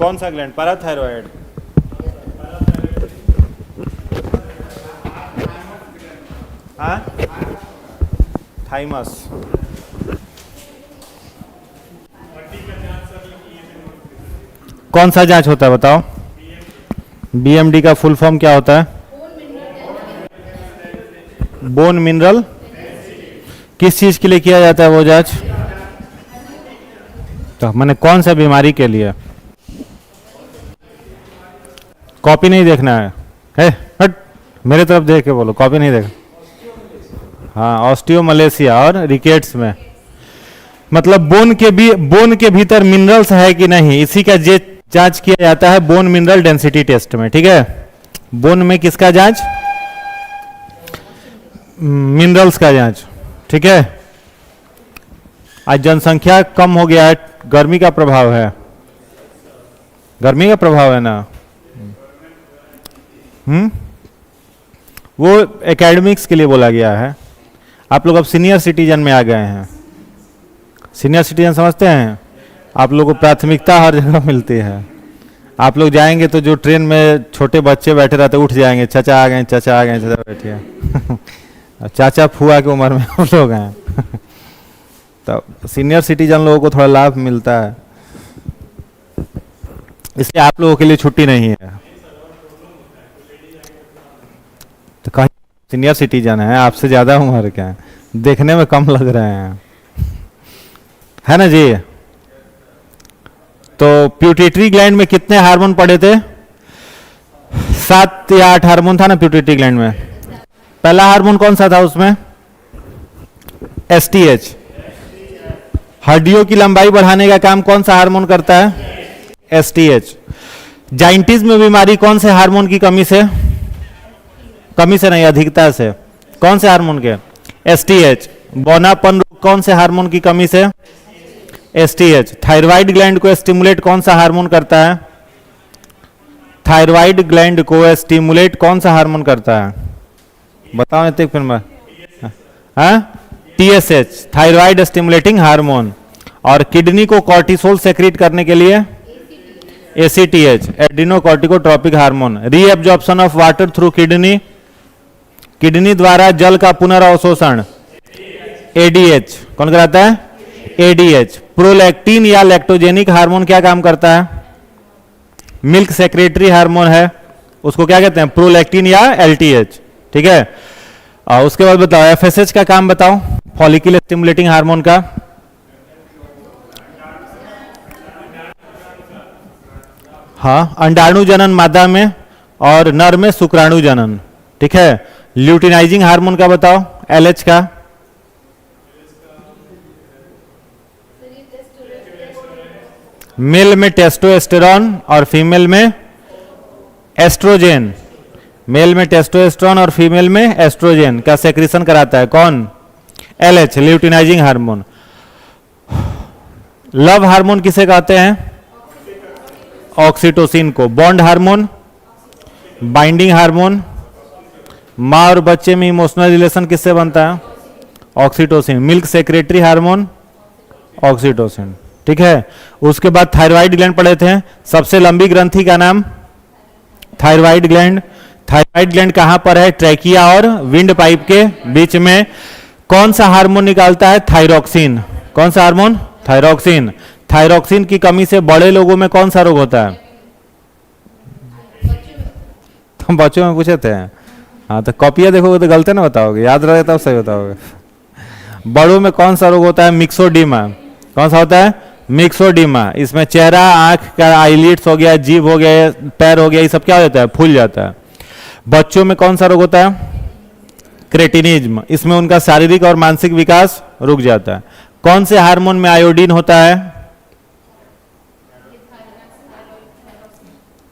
कौन सा gland? Parathyroid. हाँ, थाइमस। कौन सा जांच होता है बताओ? बीएमडी का फुल फॉर्म क्या होता है? Bone mineral. किस चीज के लिए किया जाता है वो जांच? तो मैंने कौन सा बीमारी के लिए? कॉपी नहीं देखना है, हट मेरे तरफ देख के बोलो, कॉपी नहीं देख। हाँ, ऑस्टियोमलेशिया और रिकेट्स में, मतलब बोन के भीतर मिनरल्स है कि नहीं, इसी का जांच किया जाता है बोन मिनरल डेंसिटी टेस्ट में। ठीक है, बोन में किसका जांच? मिनरल्स का जांच। ठीक है, आज जनसंख्या कम हो गया है, गर्मी का प्रभाव है, गर्मी का प्रभाव है ना। वो एकेडमिक्स के लिए बोला गया है। आप लोग अब सीनियर सिटीजन में आ गए हैं। सीनियर सिटीजन समझते हैं? आप लोगों को प्राथमिकता हर जगह मिलती है। आप लोग जाएंगे तो जो ट्रेन में छोटे बच्चे बैठे रहते उठ जाएंगे, चाचा आ गए, चाचा आ गए, चाचा बैठिए। चाचा फुआ की उम्र में हम लोग हैं। तो सीनियर सिटीजन लोगों को थोड़ा लाभ मिलता है, इसलिए आप लोगों के लिए छुट्टी नहीं है। तो कहीं सीनियर सिटीजन है, आपसे ज्यादा उम्र के हैं, देखने में कम लग रहे हैं, है ना जी। तो प्यूटिटरी ग्लैंड में कितने हार्मोन पड़े थे? 7 या 8 हार्मोन था ना प्यूटिटरी ग्लैंड में। पहला हार्मोन कौन सा था उसमें? एसटीएच। हड्डियों की लंबाई बढ़ाने का काम कौन सा हार्मोन करता है? एसटीएच। जाइंटिज्म बीमारी कौन से हार्मोन की कमी से? कमी से नहीं, अधिकता से। कौन से हार्मोन के? एसटीएच। बौनापन रोग कौन से हार्मोन की कमी से? एसटीएच। थायराइड ग्लैंड को स्टिमुलेट कौन सा हार्मोन करता है? थायराइड ग्लैंड को स्टिमुलेट कौन सा हार्मोन करता है? बताओ नहीं फिर मैं। हाँ, टीएसएच, थायराइड स्टिमुलेटिंग हार्मोन। और किडनी को कॉर्टिसोल सेक्रेट करने के लिए ACTH, adrenocorticotropic hormone. Reabsorption of water through kidney, kidney द्वारा जल का पुनर्अवशोषण, एडीएच। कौन कराता है? एडीएच। प्रोलैक्टिन या लैक्टोजेनिक हार्मोन क्या काम करता है? मिल्क सेक्रेटरी हार्मोन है, उसको क्या कहते हैं? प्रोलैक्टिन या एलटीएच। ठीक है, और उसके बाद बताओ एफएसएच का काम बताओ, फॉलिकल स्टिमुलेटिंग हार्मोन का। हाँ, अंडाणु जनन मादा में और नर में शुक्राणु जनन। ठीक है, ल्यूटिनाइजिंग हार्मोन का बताओ, एलएच का। मेल में टेस्टोस्टेरोन और फीमेल में एस्ट्रोजेन। मेल में टेस्टोस्टेरोन और फीमेल में एस्ट्रोजेन का सेक्रेशन कराता है कौन? LH, luteinizing hormone. Love hormone किसे कहते हैं? ऑक्सीटोसिन को। Bond hormone, binding hormone. माँ और बच्चे में इमोशनल रिलेशन किससे बनता है? Oxytocin. Milk secretary hormone, oxytocin. ठीक है, उसके बाद थायराइड ग्लैंड पढ़े थे। सबसे लंबी ग्रंथि का नाम? Thyroid gland. थायराइड ग्लैंड कहां पर है? ट्रैकिया और विंड पाइप के बीच में। कौन सा हार्मोन निकालता है? थायरोक्सिन। कौन सा हार्मोन? थायरोक्सिन। थायरोक्सिन की कमी से बड़े लोगों में कौन सा रोग होता है? तुम बच्चों में पूछे थे। हाँ, तो कॉपियां देखोगे तो गलती ना बताओगे, याद रहे तब सही बताओगे। बड़ों में कौन सा रोग होता है? मिक्सोडीमा। कौन सा होता है? मिक्सोडीमा। इसमें चेहरा, आंख का आईलिड्स हो गया, जीभ हो गया, पैर हो गया, ये सब क्या हो जाता है? फूल जाता है। बच्चों में कौन सा रोग होता है? क्रेटिनिज्म। इसमें उनका शारीरिक और मानसिक विकास रुक जाता है। कौन से हार्मोन में आयोडीन होता है?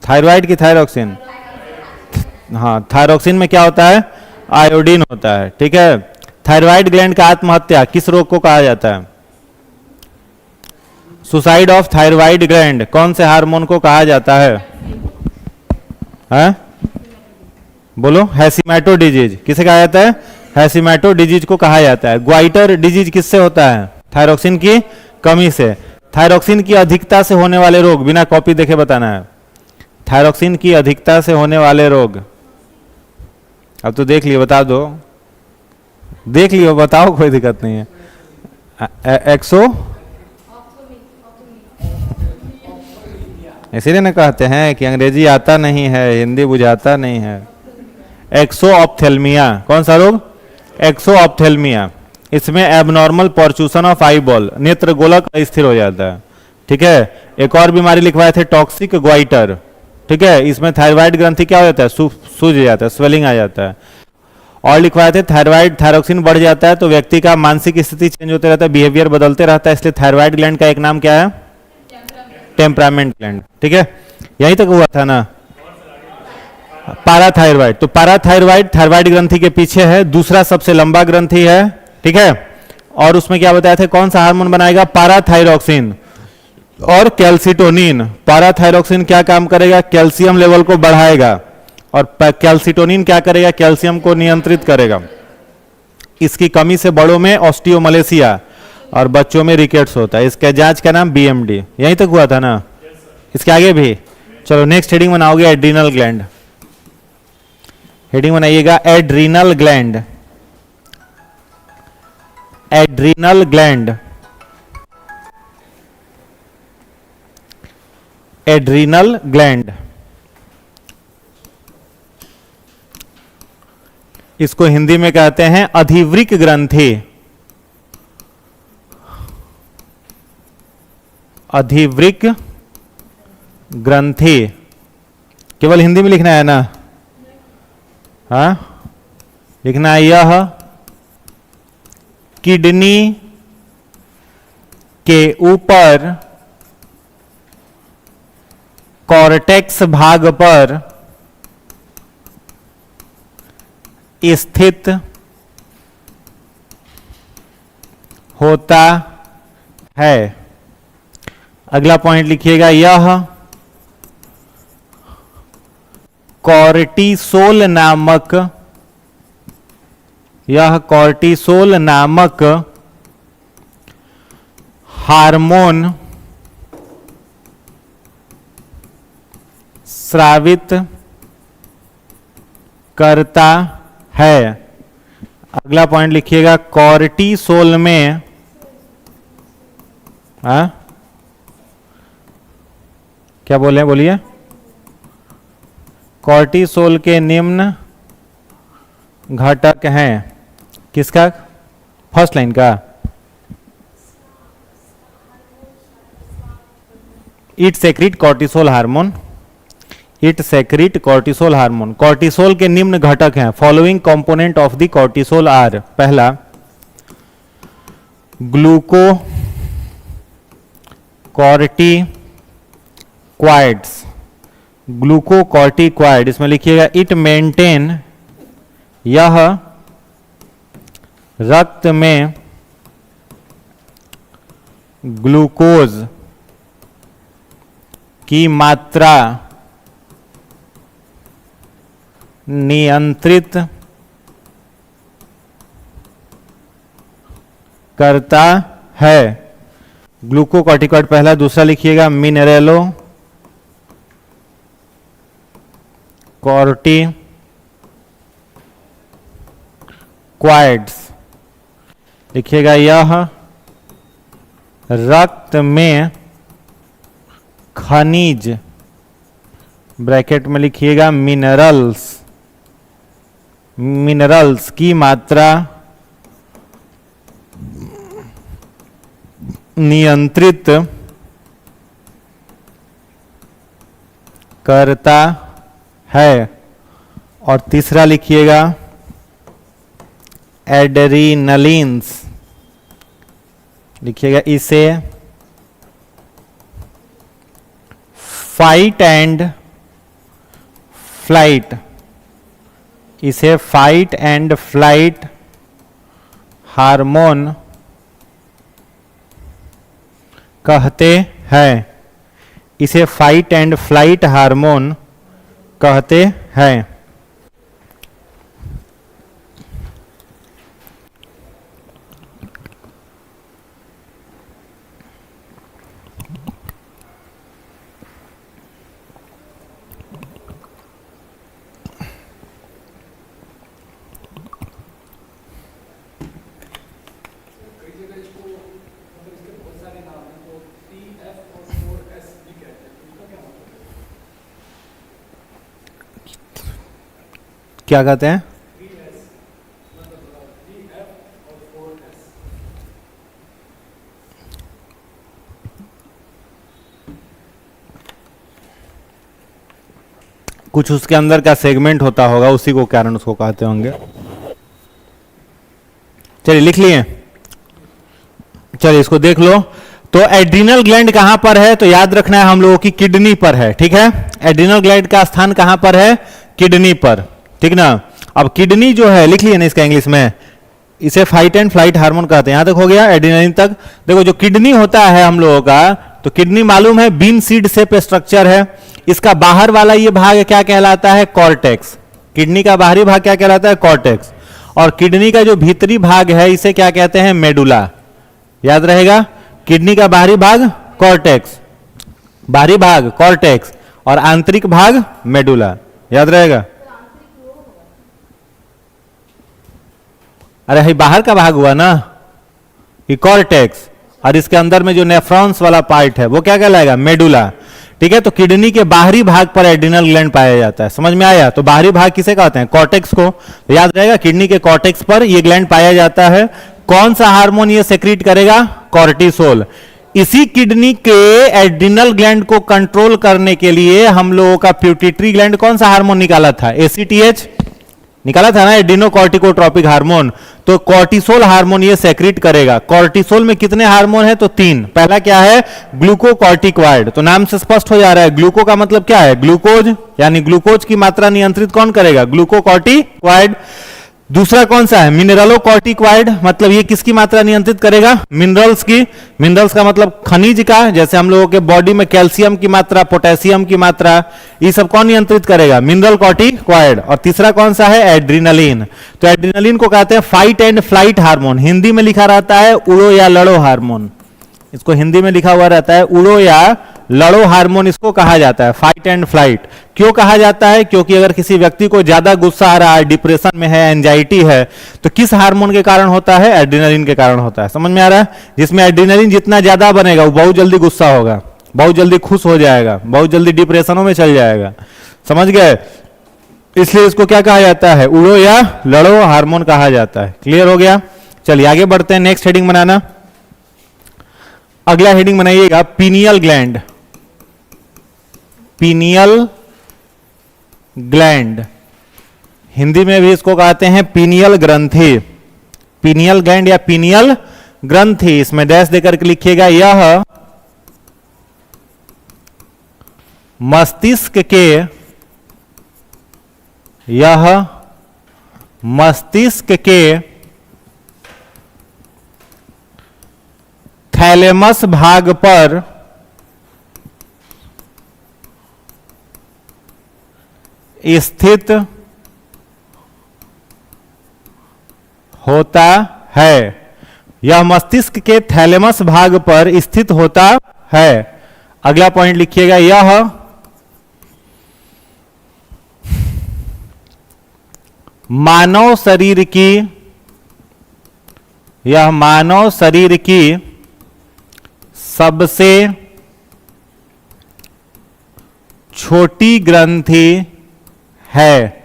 थायराइड की थायरोक्सिन? हाँ, थायरोक्सिन में क्या होता है? आयोडीन होता है। ठीक है, थायराइड ग्लैंड का आत्महत्या किस रोग को कहा जाता है? सुसाइड ऑफ थायराइड ग्लैंड कौन से हार्मोन को कहा जाता है? बोलो। हैशिमैटो डिजीज किसे कहा जाता है? हैशिमैटो डिजीज को कहा जाता है। ग्वाइटर डिजीज किससे होता है? थायरोक्सिन की कमी से। थायरॉक्सिन की अधिकता से होने वाले रोग, बिना कॉपी देखे बताना है। थायरॉक्सिन की अधिकता से होने वाले रोग, अब तो देख लियो, बता दो, देख लियो बताओ, कोई दिक्कत नहीं है। एक्सो, इसीलिए ना कहते हैं कि अंग्रेजी आता नहीं है, हिंदी बुझाता नहीं है। एक्सोऑप्थेल्मिया, कौन सा रोग? एक्सोऑप्थेल्मिया। इसमें एबनॉर्मल पोर्चूसन ऑफ आई बॉल, नेत्र गोलक अस्थिर हो जाता है। ठीक है, एक और बीमारी लिखवाए थे टॉक्सिक ग्वाइटर। ठीक है, इसमें थायराइड ग्रंथि क्या हो जाता है? सूज जाता है, स्वेलिंग आ जाता है। और लिखवाए थे थायराइड, थायरोक्सिन बढ़ जाता है तो व्यक्ति का मानसिक स्थिति चेंज होते रहता है, बिहेवियर बदलते रहता है, इसलिए थायराइड ग्लैंड का एक नाम क्या है? Temperament gland. ठीक है, यहीं तक हुआ था ना? पाराथायरॉइड, तो पाराथायरॉइड थायराइड ग्रंथि के पीछे है, दूसरा सबसे लंबा ग्रंथि है। ठीक है, और उसमें क्या बताया था, कौन सा हार्मोन बनाएगा? पाराथायरॉक्सिन और कैल्सिटोनिन। पाराथायरॉक्सिन क्या काम करेगा? कैल्शियम लेवल को बढ़ाएगा, और कैल्सिटोनिन क्या करेगा? कैल्शियम को नियंत्रित करेगा। इसकी कमी से बड़ों में ऑस्टियोमलेशिया और बच्चों में रिकेट्स होता है। इसके जांच का नाम बीएमडी। यहीं तक हुआ था ना? इसके आगे भी? चलो नेक्स्ट हेडिंग बनाओगे एड्रीनल ग्लैंड। हेडिंग बनाइएगा adrenal gland. Adrenal gland, adrenal gland, इसको हिंदी में कहते हैं अधिवृक्क ग्रंथि। अधिवृक्क ग्रंथि, केवल हिंदी में लिखना है ना? हाँ, लिखना है यह किडनी के ऊपर कॉर्टेक्स भाग पर स्थित होता है। अगला पॉइंट लिखिएगा, यह कॉर्टिसोल नामक, यह कॉर्टिसोल नामक हार्मोन स्रावित करता है। अगला पॉइंट लिखिएगा, कॉर्टिसोल में क्या बोले, बोलिए? कॉर्टिसोल के निम्न घटक हैं। किसका? फर्स्ट लाइन का। It secrete cortisol hormone, it secrete cortisol hormone. Cortisol के निम्न घटक हैं। Following component of the cortisol are, पहला ग्लूको कॉर्टिक्वाइड्स, ग्लूकोकॉर्टिक्वाइड, इसमें लिखिएगा इट मेंटेन, यह रक्त में ग्लूकोज की मात्रा नियंत्रित करता है। ग्लूकोकॉर्टिकॉइड पहला। दूसरा लिखिएगा मिनरेलो कॉर्टिक्वाइड्स, लिखिएगा यह रक्त में खनिज, ब्रैकेट में लिखिएगा मिनरल्स, मिनरल्स की मात्रा नियंत्रित करता है। और तीसरा लिखिएगा एड्रीनलिन्स, लिखिएगा इसे फाइट एंड फ्लाइट, इसे फाइट एंड फ्लाइट हार्मोन कहते हैं। इसे फाइट एंड फ्लाइट हार्मोन कहते हैं। क्या कहते हैं? कुछ उसके अंदर का सेगमेंट होता होगा, उसी को कारण उसको कहते होंगे। चलिए लिख लिए, चलिए इसको देख लो। तो एड्रिनल ग्लैंड कहां पर है? तो याद रखना है हम लोगों की किडनी पर है, ठीक है। एड्रिनल ग्लैंड का स्थान कहां पर है? किडनी पर, ठीक ना। अब किडनी जो है, लिख लिया ना इसका इंग्लिश में, इसे फाइट एंड फ्लाइट हार्मोन कहते हैं। यहां तक हो गया एड्रिनलिन तक। देखो जो किडनी होता है हम लोगों का, तो किडनी मालूम है बीन सीड शेप स्ट्रक्चर है। इसका बाहर वाला ये भाग क्या कहलाता है? कॉर्टेक्स। किडनी का बाहरी भाग क्या कहलाता है? कॉर्टेक्स। और किडनी का जो भीतरी भाग है इसे क्या कहते हैं? मेडुला। याद रहेगा, किडनी का बाहरी भाग कॉर्टेक्स, बाहरी भाग कॉर्टेक्स और आंतरिक भाग मेडुला। याद रहेगा। अरे भाई बाहर का भाग हुआ ना ये कॉर्टेक्स, और इसके अंदर में जो नेफ्रॉन्स वाला पार्ट है वो क्या कहलाएगा? मेडुला। ठीक है, तो किडनी के बाहरी भाग पर एड्रिनल ग्लैंड पाया जाता है। समझ में आया? तो बाहरी भाग किसे कहते हैं? कॉर्टेक्स को। तो याद रहेगा किडनी के कॉर्टेक्स पर ये ग्लैंड पाया जाता है। कौन सा हार्मोन ये सेक्रेट करेगा? कॉर्टिसोल। इसी किडनी के एड्रिनल ग्लैंड को कंट्रोल करने के लिए हम लोगों का प्यूटिटरी ग्लैंड कौन सा हार्मोन निकाला था? एसीटीएच निकाला था ना, एड्रिनोकॉर्टिकोट्रोपिक हार्मोन। तो कॉर्टिसोल हार्मोन ये सेक्रेट करेगा। कॉर्टिसोल में कितने हार्मोन है? तो 3। पहला क्या है? ग्लूकोकॉर्टिकॉइड। तो नाम से स्पष्ट हो जा रहा है, ग्लूको का मतलब क्या है? ग्लूकोज, यानी ग्लूकोज की मात्रा नियंत्रित कौन करेगा? ग्लूकोकॉर्टिकॉइड। दूसरा कौन सा है? मिनरलोकॉर्टिकॉइड, मतलब ये किसकी मात्रा नियंत्रित करेगा? मिनरल्स की। मिनरल्स का मतलब खनिज का, जैसे हम लोगों के बॉडी में कैल्शियम की मात्रा, पोटेशियम की मात्रा, ये सब कौन नियंत्रित करेगा? Mineral corticoid. और तीसरा कौन सा है? एड्रिनलिन। तो एड्रिनलिन को कहते हैं fight and flight hormone. Hindi में लिखा रहता है उड़ो या लड़ो हार्मोन। इसको हिंदी में लिखा हुआ रहता है उड़ो या लड़ो हार्मोन, इसको कहा जाता है फाइट एंड फ्लाइट। क्यों कहा जाता है? क्योंकि अगर किसी व्यक्ति को ज्यादा गुस्सा आ रहा है, डिप्रेशन में है, एंजाइटी है, तो किस हार्मोन के कारण होता है? एड्रिनलिन के कारण होता है। समझ में आ रहा है? जिसमें एड्रिनलिन जितना ज्यादा बनेगा वो बहुत जल्दी गुस्सा होगा, बहुत जल्दी खुश हो जाएगा, बहुत जल्दी डिप्रेशनों में चल जाएगा। समझ गए? इसलिए इसको क्या कहा जाता है? उड़ो या लड़ो हार्मोन कहा जाता है। क्लियर हो गया? चलिए आगे बढ़ते हैं। नेक्स्ट हेडिंग बनाना, अगला हेडिंग बनाइएगा pineal gland. Pineal gland, Hindi में भी इसको कहते हैं पीनियल ग्रंथि। पीनियल ग्लैंड या पीनियल ग्रंथि, इसमें डैश देकर के लिखिएगा। यह मस्तिष्क के थैलेमस भाग पर स्थित होता है। यह मस्तिष्क के थैलेमस भाग पर स्थित होता है। अगला पॉइंट लिखिएगा। यह मानव शरीर की सबसे छोटी ग्रंथि है।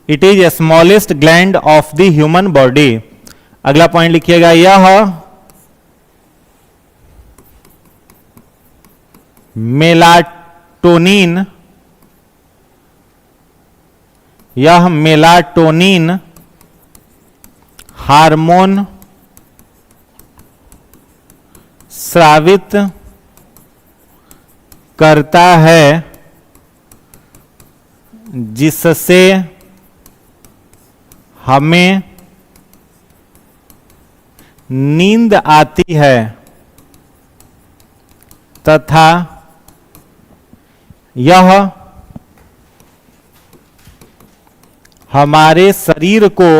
It is smallest gland of the human body. अगला पॉइंट लिखिएगा। यह मेलाटोनिन हार्मोन स्रावित करता है, जिससे हमें नींद आती है तथा यह हमारे शरीर को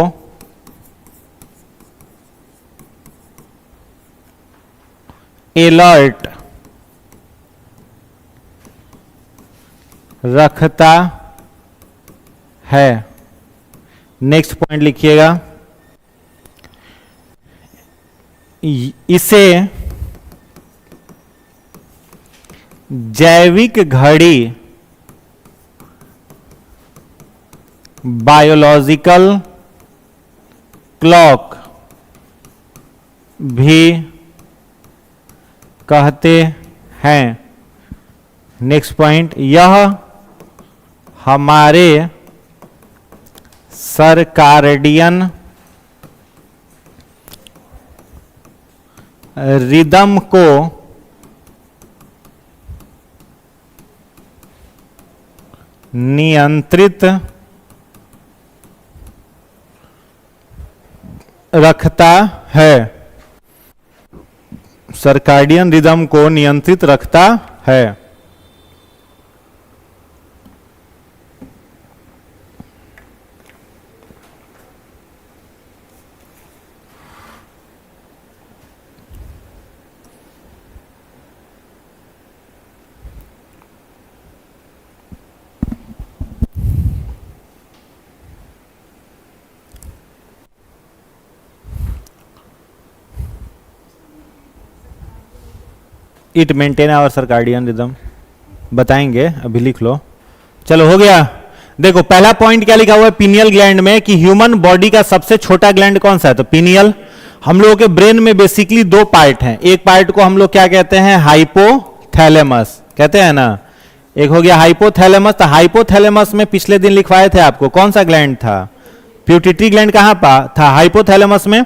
अलर्ट रखता है। नेक्स्ट पॉइंट लिखिएगा। इसे जैविक घड़ी बायोलॉजिकल क्लॉक भी कहते हैं। नेक्स्ट पॉइंट, यह हमारे सर्काडियन रिदम को नियंत्रित रखता है। सर्काडियन रिदम को नियंत्रित रखता है। It maintain our circadian rhythm, बताएंगे, अभी लिख लो। चलो हो गया। देखो पहला पॉइंट क्या लिखा हुआ है पीनियल ग्लैंड में कि ह्यूमन बॉडी का सबसे छोटा ग्लैंड कौन सा है, तो पीनियल। हम लोगों के ब्रेन में बेसिकली दो पार्ट हैं, एक पार्ट को हम लोग क्या कहते हैं, हाइपोथैलेमस कहते हैं ना, एक हो गया हाइपोथैलेमस। तो हाइपोथैलेमस में पिछले दिन लिखवाए थे आपको कौन सा ग्लैंड था, प्यूटिटरी ग्लैंड कहां था, हाइपोथैलेमस में।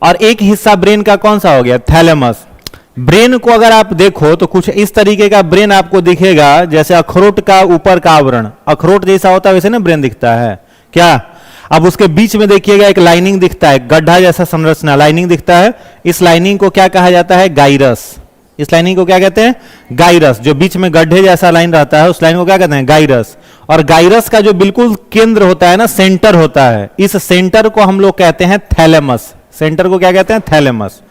और एक हिस्सा ब्रेन का कौन सा हो गया, थैलेमस। ब्रेन को अगर आप देखो तो कुछ इस तरीके का ब्रेन आपको दिखेगा, जैसे अखरोट का ऊपर का आवरण अखरोट जैसा होता है वैसे ना ब्रेन दिखता है क्या। अब उसके बीच में देखिएगा एक लाइनिंग दिखता है, गड्ढा जैसा संरचना लाइनिंग दिखता है। इस लाइनिंग को क्या कहा जाता है, गाइरस। इस लाइनिंग को क्या कहते हैं, गाइरस। जो बीच में गड्ढे जैसा लाइन रहता है उस लाइन को क्या कहते हैं, गाइरस। और गाइरस का जो बिल्कुल केंद्र होता है ना, सेंटर होता है, इस सेंटर को हम लोग कहते हैं थैलेमस। सेंटर को क्या कहते हैं, थैलेमस।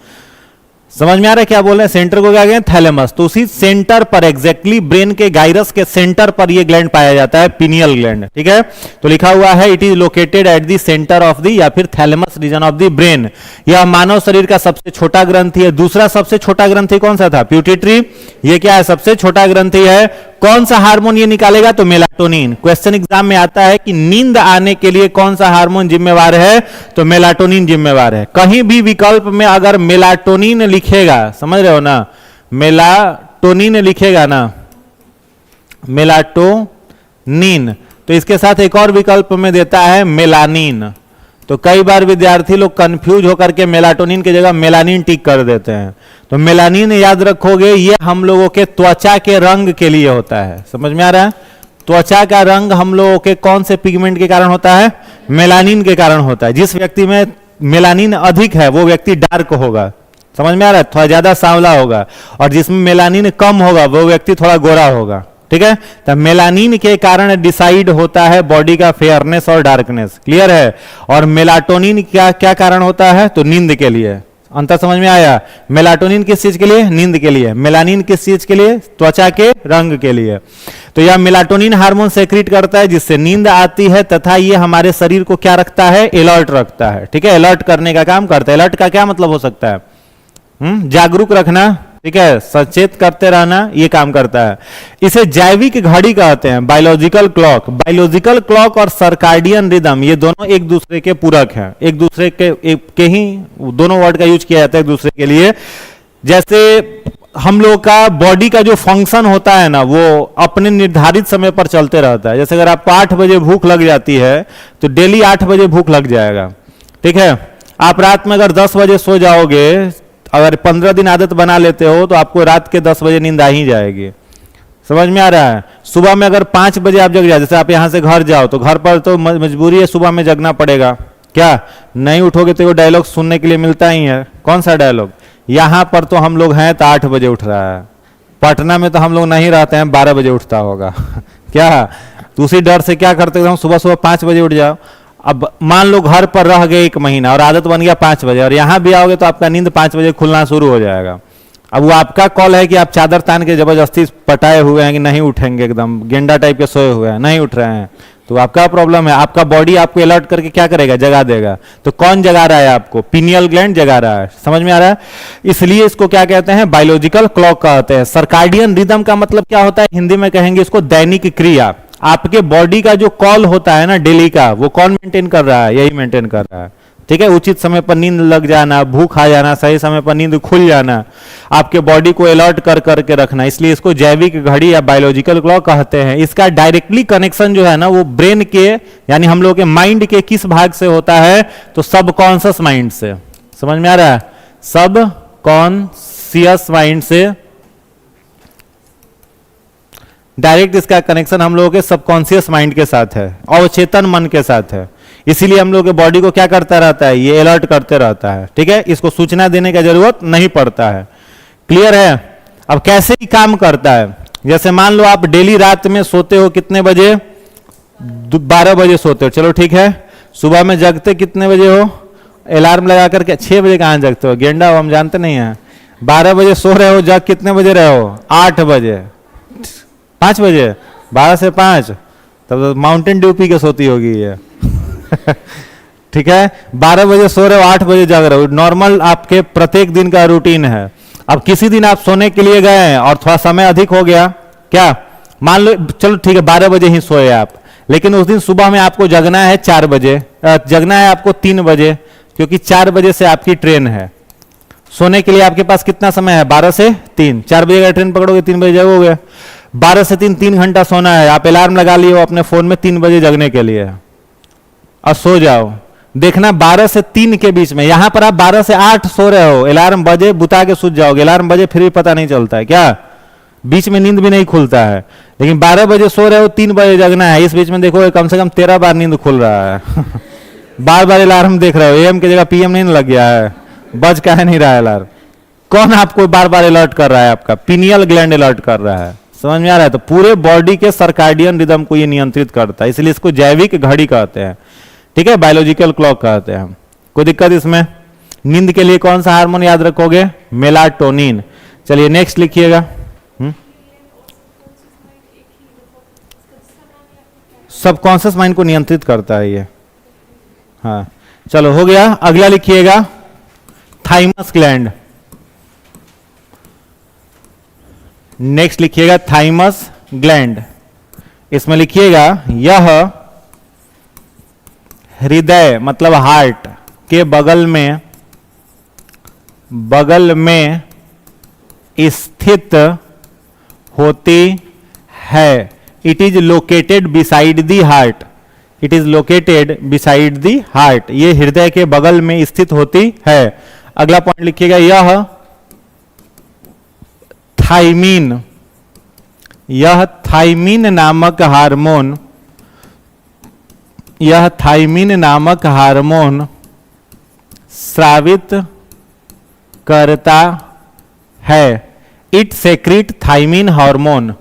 समझ में आ रहा है क्या बोल रहे हैं, सेंटर को क्या कहते हैं, थैलेमस। तो उसी सेंटर पर एग्जैक्टली ब्रेन के गाइरस के सेंटर पर ये ग्लैंड पाया जाता है, पिनियल ग्लैंड। ठीक है, तो लिखा हुआ है it is located at the centre of the या फिर thalamus region of the brain. यह मानव शरीर का सबसे छोटा ग्रंथि है। दूसरा सबसे छोटा ग्रंथि कौन सा था, प्यूटिटरी। ये क्या है, सबसे छोटा ग्रंथि है। कौन सा हार्मोन ये निकालेगा, तो मेलाटोनिन। क्वेश्चन एग्जाम में आता है कि नींद आने के लिए कौन सा हार्मोन जिम्मेवार है, तो मेलाटोनिन जिम्मेवार है। कहीं भी विकल्प में अगर मेलाटोनिन लिखेगा, समझ रहे हो ना, मेलाटोनिन लिखेगा ना, मेलाटोनिन, तो इसके साथ एक और विकल्प में देता है मेलानिन। तो कई बार विद्यार्थी लोग कंफ्यूज होकर के मेलाटोनिन की जगह मेलानिन टिक कर देते हैं। तो मेलानिन याद रखोगे, ये हम लोगों के त्वचा के रंग के लिए होता है। समझ में आ रहा है, त्वचा का रंग हम लोगों के कौन से पिगमेंट के कारण होता है, मेलानिन के कारण होता है। जिस व्यक्ति में मेलानिन अधिक है वो व्यक्ति डार्क होगा, समझ में आ रहा है, थोड़ा ज्यादा सांवला होगा। और जिसमें मेलानिन कम होगा वो व्यक्ति थोड़ा गोरा होगा। ठीक है, तो मेलानिन के कारण डिसाइड होता है बॉडी का फेयरनेस और डार्कनेस। क्लियर है। और मेलाटोनिन क्या क्या कारण होता है, तो नींद के लिए। अंतर समझ में आया, मेलाटोनिन किस चीज के लिए, नींद के लिए। मेलानिन किस चीज के लिए, त्वचा के रंग के लिए। तो यह मेलाटोनिन हार्मोन सेक्रेट करता है जिससे नींद आती है, तथा ये हमारे शरीर को क्या रखता है, अलर्ट रखता है। ठीक है, अलर्ट करने का काम करता है। अलर्ट का क्या मतलब हो सकता है, जागरूक रखना, ठीक है, सचेत करते रहना, ये काम करता है। इसे जैविक घड़ी कहते हैं, बायोलॉजिकल क्लॉक। बायोलॉजिकल क्लॉक और सर्काडियन रिदम ये दोनों एक दूसरे के पूरक हैं, एक दूसरे के ही दोनों वर्ड का यूज किया जाता है एक दूसरे के लिए। जैसे हम लोग का बॉडी का जो फंक्शन होता है ना, वो अपने निर्धारित समय पर चलते रहता है। जैसे अगर आपको 8 बजे भूख लग जाती है तो डेली 8 बजे भूख लग जाएगा। ठीक है, आप रात में अगर 10 बजे सो जाओगे, अगर 15 दिन आदत बना लेते हो तो आपको रात के 10 बजे नींद आ ही जाएगी। समझ में आ रहा है। सुबह में अगर 5 बजे आप जग जाए, जैसे आप यहां से घर जाओ तो घर पर तो मजबूरी है सुबह में जगना पड़ेगा, क्या नहीं उठोगे तो वो डायलॉग सुनने के लिए मिलता ही है। कौन सा डायलॉग, यहां पर तो हम लोग हैं तो 8 बजे उठ रहा है, पटना में तो हम लोग नहीं रहते हैं 12 बजे उठता होगा क्या, तो उसी डर से क्या करते हैं, सुबह सुबह 5 बजे उठ जाओ। अब मान लो घर पर रह गए 1 महीना और आदत बन गया 5 बजे, और यहां भी आओगे तो आपका नींद 5 बजे खुलना शुरू हो जाएगा। अब वो आपका कॉल है कि आप चादर तान के जबरदस्ती पटाए हुए हैं कि नहीं उठेंगे, एकदम गेंडा टाइप के सोए हुए हैं, नहीं उठ रहे हैं, तो आपका प्रॉब्लम है। आपका बॉडी आपको अलर्ट करके क्या करेगा, जगा देगा। तो कौन जगा रहा है आपको, पिनियल ग्लैंड जगा रहा है। समझ में आ रहा है। इसलिए इसको क्या कहते हैं, बायोलॉजिकल क्लॉक कहते हैं। सर्काडियन रिदम का मतलब क्या होता है, हिंदी में कहेंगे इसको दैनिक क्रिया। आपके बॉडी का जो कॉल होता है ना डेली का, वो कौन मेंटेन कर रहा है? यही मेंटेन कर रहा है। ठीक है, उचित समय पर नींद लग जाना, भूख आ जाना, सही समय पर नींद खुल जाना, आपके बॉडी को अलर्ट कर करके रखना, इसलिए इसको जैविक घड़ी या बायोलॉजिकल क्लॉक कहते हैं। इसका डायरेक्टली कनेक्शन जो है ना वो ब्रेन के यानी हम लोग के माइंड के किस भाग से होता है? तो सबकॉन्शियस माइंड से। समझ में आ रहा है? सबकॉन्शियस माइंड से डायरेक्ट इसका कनेक्शन हम लोगों के सबकॉन्शियस माइंड के साथ है, अवचेतन मन के साथ है। इसीलिए हम लोग के बॉडी को क्या करता रहता है? ये अलर्ट करते रहता है। ठीक है, इसको सूचना देने की जरूरत नहीं पड़ता है। क्लियर है? अब कैसे ही काम करता है, जैसे मान लो आप डेली रात में सोते हो कितने बजे? 12 बजे सोते हो, चलो ठीक है। सुबह में जगते कितने बजे हो? अलार्म लगा करके 6 बजे कहां जगते हो? गेंडा हो, हम जानते नहीं है। 12 बजे सो रहे हो, जग कितने बजे रहे हो? 8 बजे, 5 बजे, 12 से 5, तब तो माउंटेन ड्यू पी के सोती होगी ये। ठीक है, 12 बजे सो रहे हो, 8 बजे जग रहे हो, नॉर्मल आपके प्रत्येक दिन का रूटीन है। अब किसी दिन आप सोने के लिए गए और थोड़ा समय अधिक हो गया, क्या मान लो, चलो ठीक है 12 बजे ही सोए आप, लेकिन उस दिन सुबह में आपको जगना है 4 बजे, जगना है आपको 3 बजे, क्योंकि 4 बजे से आपकी ट्रेन है। सोने के लिए आपके पास कितना समय है? 12 से 3, 4 बजे का ट्रेन पकड़ोगे, 3 बजे जगोगे। 12 से 3 घंटा सोना है। आप अलार्म लगा लिए हो अपने फोन में 3 बजे जगने के लिए, और सो जाओ। देखना 12 से 3 के बीच में, यहां पर आप 12 से 8 सो रहे हो, अलार्म बजे बुता के सूझ जाओगे, अलार्म बजे फिर भी पता नहीं चलता है, क्या बीच में नींद भी नहीं खुलता है। लेकिन 12 बजे सो रहे हो, 3 बजे जगना है, इस बीच में देखो कम से कम 13 बार नींद खुल रहा है। बार बार अलार्म देख रहे हो, एम की जगह पीएम नहीं लग गया है, बज का है नहीं रहा है अलार्म। कौन आपको बार बार अलर्ट कर रहा है? आपका पीनियल ग्लैंड अलर्ट कर रहा है। समझ में आ रहा है? तो पूरे बॉडी के सर्काडियन रिदम को ये नियंत्रित करता है, इसलिए इसको जैविक घड़ी कहते हैं। ठीक है, बायोलॉजिकल क्लॉक कहते हैं। कोई दिक्कत इसमें? नींद के लिए कौन सा हार्मोन याद रखोगे? मेलाटोनिन। चलिए नेक्स्ट लिखिएगा। सबकॉन्शियस माइंड को नियंत्रित करता है ये। हाँ चलो हो गया। अगला लिखिएगा थाइमस ग्लैंड। नेक्स्ट लिखिएगा थाइमस ग्लैंड। इसमें लिखिएगा यह हृदय मतलब हार्ट के बगल में स्थित होती है। It is located beside the heart. It is located beside the heart. ये हृदय के बगल में स्थित होती है। अगला पॉइंट लिखिएगा यह थाइमीन। यह थाइमीन नामक हार्मोन, यह थाइमीन नामक हार्मोन स्रावित करता है। It secrete thymine hormone.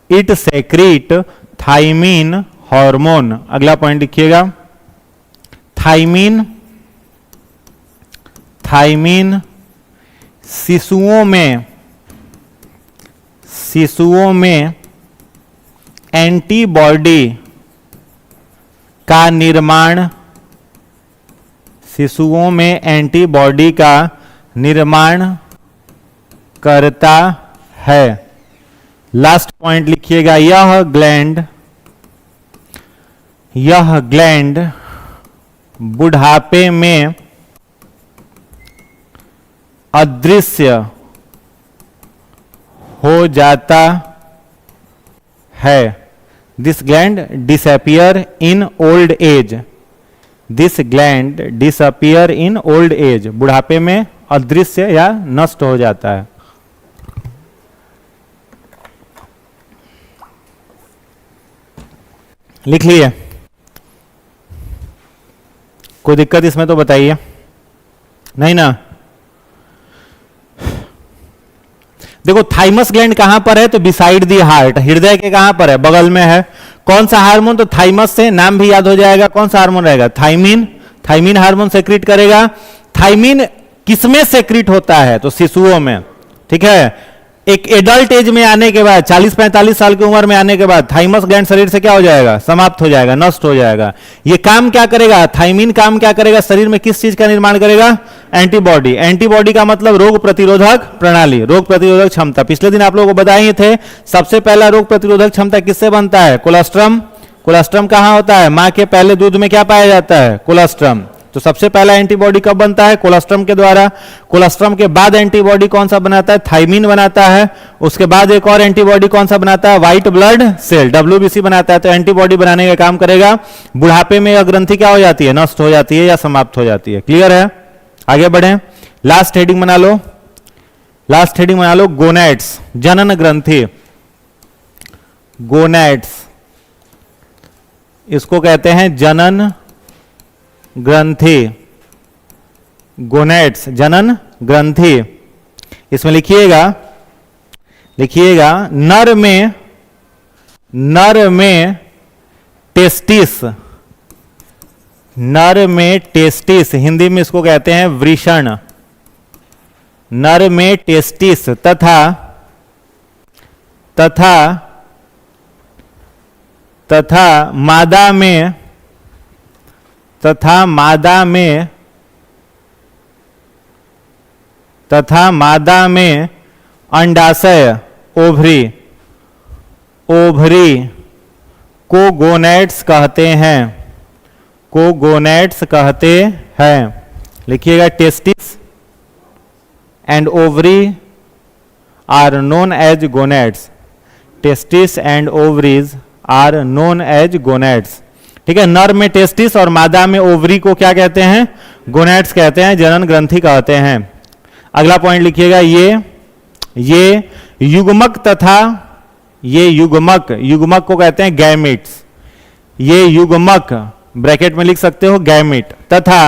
It secrete thymine hormone. अगला पॉइंट लिखिएगा थाइमीन। थाइमीन शिशुओं में एंटीबॉडी का निर्माण, शिशुओं में एंटीबॉडी का निर्माण करता है। लास्ट पॉइंट लिखिएगा यह ग्लैंड बुढ़ापे में अदृश्य हो जाता है। This gland disappear in old age. This gland disappear in old age. बुढ़ापे में अदृश्य या नष्ट हो जाता है। लिख लिए? कोई दिक्कत इसमें तो बताइए, नहीं ना? देखो थाइमस ग्लैंड कहां पर है? तो बिसाइड दी हार्ट। हृदय के कहां पर है? बगल में है। कौन सा हार्मोन? तो थाइमस से नाम भी याद हो जाएगा। कौन सा हार्मोन रहेगा? थाइमीन। थाइमीन हार्मोन सेक्रेट करेगा। थाइमीन किसमें सेक्रेट होता है? तो शिशुओं में। ठीक है, एक एडल्ट एज में आने के बाद 40-45 साल की उम्र में आने के बाद थाइमस ग्लैंड शरीर से क्या हो जाएगा? समाप्त हो जाएगा, नष्ट हो जाएगा। ये काम क्या करेगा? थाइमीन काम क्या करेगा? शरीर में किस चीज का निर्माण करेगा? एंटीबॉडी। एंटीबॉडी का मतलब रोग प्रतिरोधक प्रणाली, रोग प्रतिरोधक क्षमता। पिछले दिन आप लोगों को बताए थे सबसे पहला रोग प्रतिरोधक क्षमता किससे बनता है? कोलेस्ट्रम। कोलेस्ट्रम कहां होता है? मां के पहले दूध में क्या पाया जाता है? कोलेस्ट्रम। तो सबसे पहला एंटीबॉडी कब बनता है? कोलेस्ट्रम के द्वारा। कोलेस्ट्रम के बाद एंटीबॉडी कौन सा बनाता है? थाइमीन बनाता है। उसके बाद एक और एंटीबॉडी कौन सा बनाता है? व्हाइट ब्लड सेल, WBC बनाता है। तो एंटीबॉडी बनाने का काम करेगा। बुढ़ापे में यह ग्रंथि क्या हो जाती है? नष्ट हो जाती है या समाप्त हो जाती है। क्लियर है? आगे बढ़े, लास्ट हेडिंग बना लो। लास्ट हेडिंग बना लो गोनैड्स, जनन ग्रंथि। गोनैड्स, इसको कहते हैं जनन ग्रंथि। गोनैड्स, जनन ग्रंथि। इसमें लिखिएगा, लिखिएगा नर में टेस्टिस, नर में टेस्टिस, हिंदी में इसको कहते हैं वृषण। नर में टेस्टिस तथा तथा तथा मादा में, तथा मादा में, तथा मादा में अंडाशय, ओवरी, ओवरी को गोनैड्स कहते हैं, को गोनैड्स कहते हैं। लिखिएगा testis and ovary are known as gonads. Testis and ovaries are known as gonads. ठीक है, नर में टेस्टिस और मादा में ओवरी को क्या कहते हैं? गोनैड्स कहते हैं, जनन ग्रंथि कहते हैं। अगला पॉइंट लिखिएगा, ये युग्मक तथा, ये युग्मक, युग्मक को कहते हैं गैमिट्स। ये युग्मक ब्रैकेट में लिख सकते हो गैमिट, तथा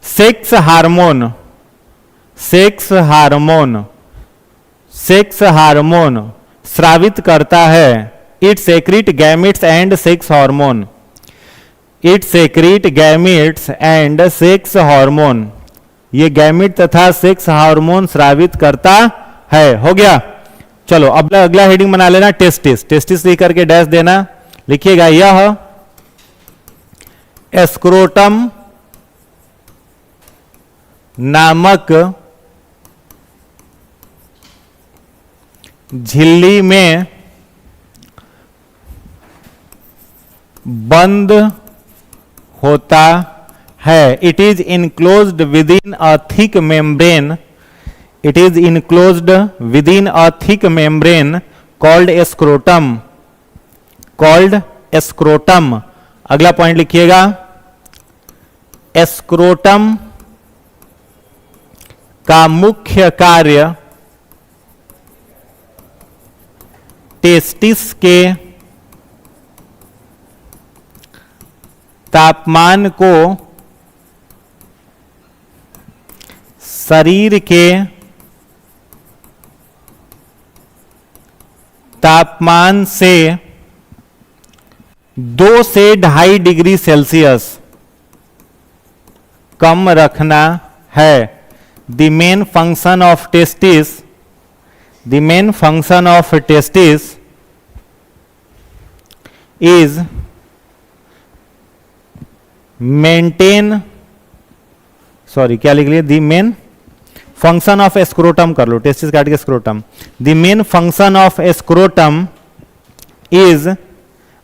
sex hormone, sex hormone, sex hormone स्रावित करता है। It secrete gametes and sex hormone. It secrete gametes and sex hormone. ये गैमिट तथा सेक्स हार्मोन स्रावित करता है। हो गया, चलो अब अगला हेडिंग बना लेना टेस्टिस। टेस्टिस लिख करके डैश देना। लिखिएगा यह एस्क्रोटम नामक झिल्ली में बंद होता है। It is enclosed within a thick membrane. It is enclosed within a thick membrane called scrotum, called scrotum. अगला पॉइंट लिखिएगा, एस्क्रोटम का मुख्य कार्य टेस्टिस के तापमान को शरीर के तापमान से 2 से 2.5 डिग्री सेल्सियस कम रखना है। The main function of testis, the main function of testis is maintain, sorry क्या लिख लिया, the main function of scrotum कर लो, टेस्टिस काट के scrotum. The main function of scrotum is